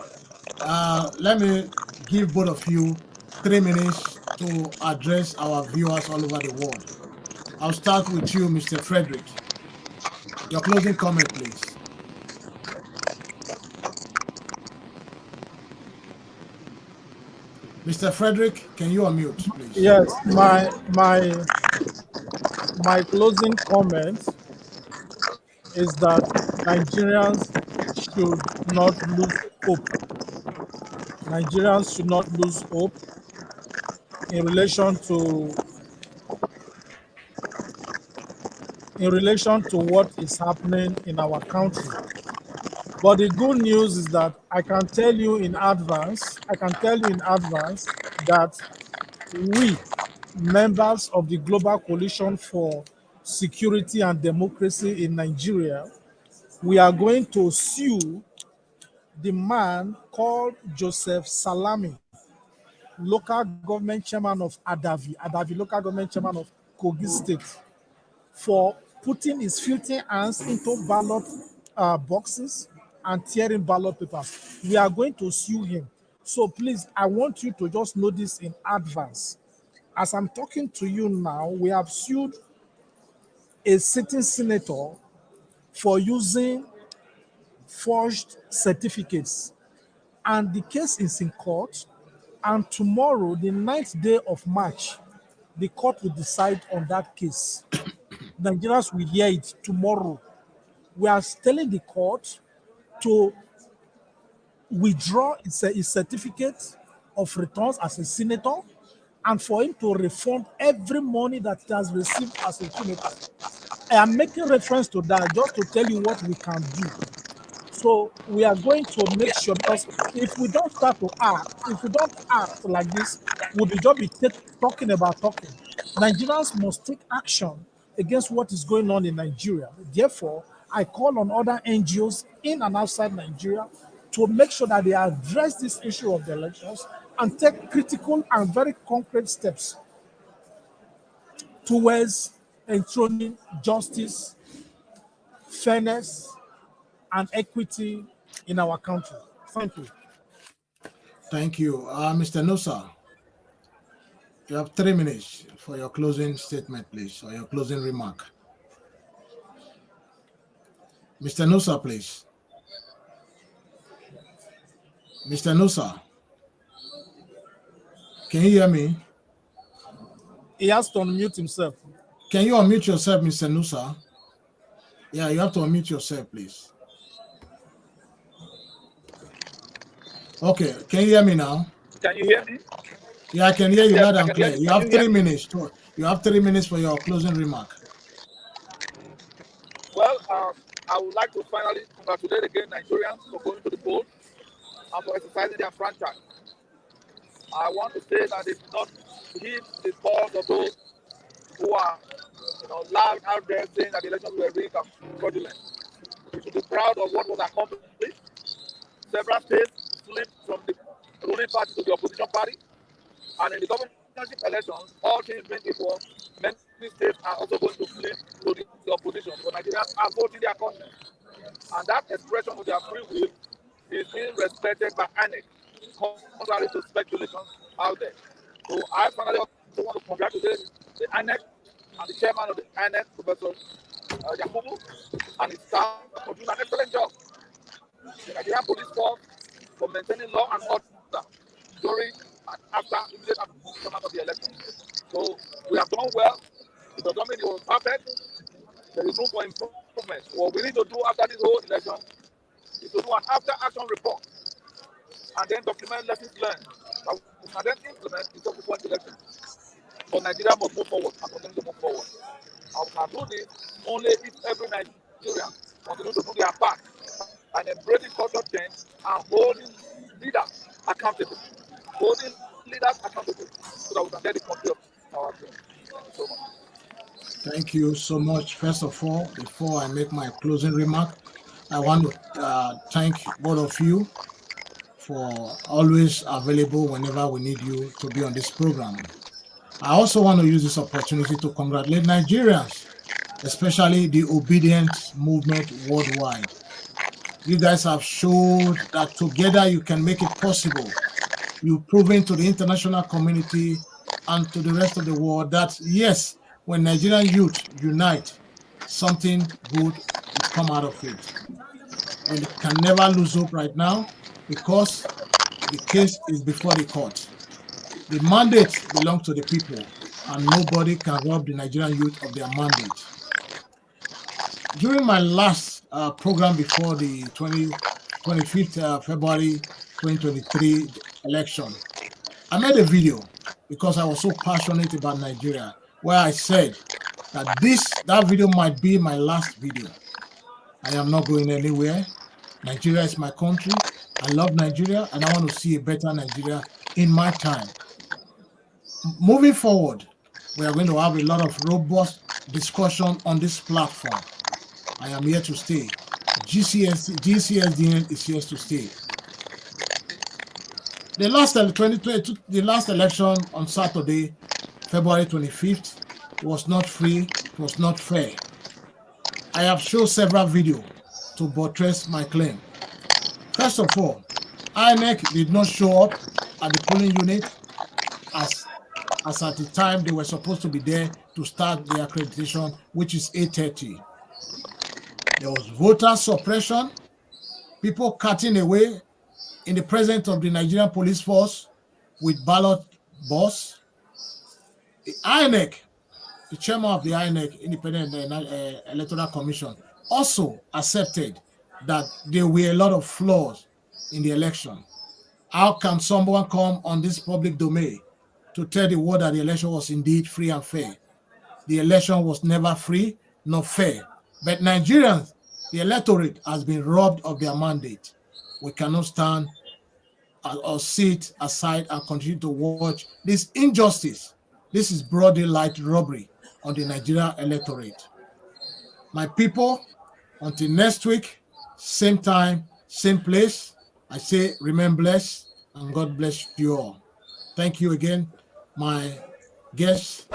[SPEAKER 3] let me give both of you 3 minutes to address our viewers all over the world. I'll start with you, Mr. Frederick. Your closing comment, please. Mr. Frederick, can you unmute, please?
[SPEAKER 5] Yes, my closing comment is that Nigerians should not lose hope. Nigerians should not lose hope in relation to what is happening in our country. But the good news is that I can tell you in advance that we, members of the Global Coalition for Security and Democracy in Nigeria, we are going to sue the man called Joseph Salami, local government chairman of Adavi local government chairman of Kogi State, for putting his filthy hands into ballot boxes and tearing ballot papers. We are going to sue him. So please, I want you to just know this in advance. As I'm talking to you now, we have sued a sitting senator for using forged certificates, and the case is in court. And tomorrow, the 9th day of March, the court will decide on that case. Nigerians will hear it tomorrow. We are telling the court to withdraw his certificate of returns as a senator, and for him to refund every money that he has received as a senator. I am making reference to that just to tell you what we can do. So we are going to make sure, because if we don't start to act, if we don't act like this, we'll be just talking about talking. Nigerians must take action against what is going on in Nigeria. Therefore, I call on other NGOs in and outside Nigeria to make sure that they address this issue of the elections and take critical and very concrete steps towards enthroning justice, fairness, and equity in our country. Thank you.
[SPEAKER 3] Thank you. Mr. Nusa, you have 3 minutes for your closing statement, please, or your closing remark. Mr. Nusa, please. Mr. Nusa, can you hear me?
[SPEAKER 5] He has to unmute himself.
[SPEAKER 3] Can you unmute yourself, Mr. Nusa? Yeah, you have to unmute yourself, please. Okay, can you hear me now?
[SPEAKER 11] Can you hear me?
[SPEAKER 3] Yeah, I can hear you
[SPEAKER 11] Yes,
[SPEAKER 3] loud
[SPEAKER 11] I
[SPEAKER 3] and
[SPEAKER 11] can hear
[SPEAKER 3] clear.
[SPEAKER 11] you.
[SPEAKER 3] You
[SPEAKER 11] Can
[SPEAKER 3] have
[SPEAKER 11] you hear
[SPEAKER 3] 3
[SPEAKER 11] me?
[SPEAKER 3] minutes. You have 3 minutes for your closing remark.
[SPEAKER 11] Well, I would like to finally congratulate again Nigerians for going to the polls and for exercising their franchise. I want to say that it's not heed the calls of those who are, loud out there saying that the elections were rigged and fraudulent. We should be proud of what was accomplished. Several states flipped from the ruling party to the opposition party, and in the governorship elections, all things being equal, many states are also going to flip to the opposition. So Nigerians are voting their conscience, and that expression of their free will is being respected by INEC, contrary to speculations out there. So I finally also want to congratulate the INEC and the chairman of the INEC, Professor Yakubu, and his staff for doing an excellent job. The Nigerian police force for maintaining law and order during and after immediate aftermath of the election. So we have done well. It does not mean it was perfect. There is room for improvement. What we need to do after this whole election is to do an after-action report and then document lessons learned that we can then implement in subsequent elections. But Nigeria must move forward and continue to move forward. And we can do this only if every Nigerian continues to do their part and embracing culture change and holding leaders accountable. Holding leaders accountable so that we can get the country of our dreams. Thank you so much.
[SPEAKER 3] Thank you so much. First of all, before I make my closing remark, I want to thank both of you for always available whenever we need you to be on this program. I also want to use this opportunity to congratulate Nigerians, especially the obedient movement worldwide. You guys have showed that together you can make it possible. You've proven to the international community and to the rest of the world that, yes, when Nigerian youth unite, something good will come out of it. We can never lose hope right now because the case is before the court. The mandate belongs to the people, and nobody can rob the Nigerian youth of their mandate. During my last program before the 25th February 2023 election, I made a video because I was so passionate about Nigeria, where I said that that video might be my last video. I am not going anywhere. Nigeria is my country. I love Nigeria, and I want to see a better Nigeria in my time. Moving forward, we are going to have a lot of robust discussion on this platform. I am here to stay. GCSDN is here to stay. The last election on Saturday, February 25th, was not free, it was not fair. I have shown several videos to buttress my claim. First of all, INEC did not show up at the polling unit as at the time they were supposed to be there to start the accreditation, which is 8:30. There was voter suppression, people cutting away in the presence of the Nigerian police force with ballot box. The INEC, the chairman of the INEC, Independent Electoral Commission, also accepted that there were a lot of flaws in the election. How can someone come on this public domain to tell the world that the election was indeed free and fair? The election was never free nor fair. But Nigerians, the electorate, has been robbed of their mandate. We cannot stand or sit aside and continue to watch this injustice. This is broad daylight robbery on the Nigerian electorate. My people, until next week, same time, same place, I say remain blessed and God bless you all. Thank you again, my guests.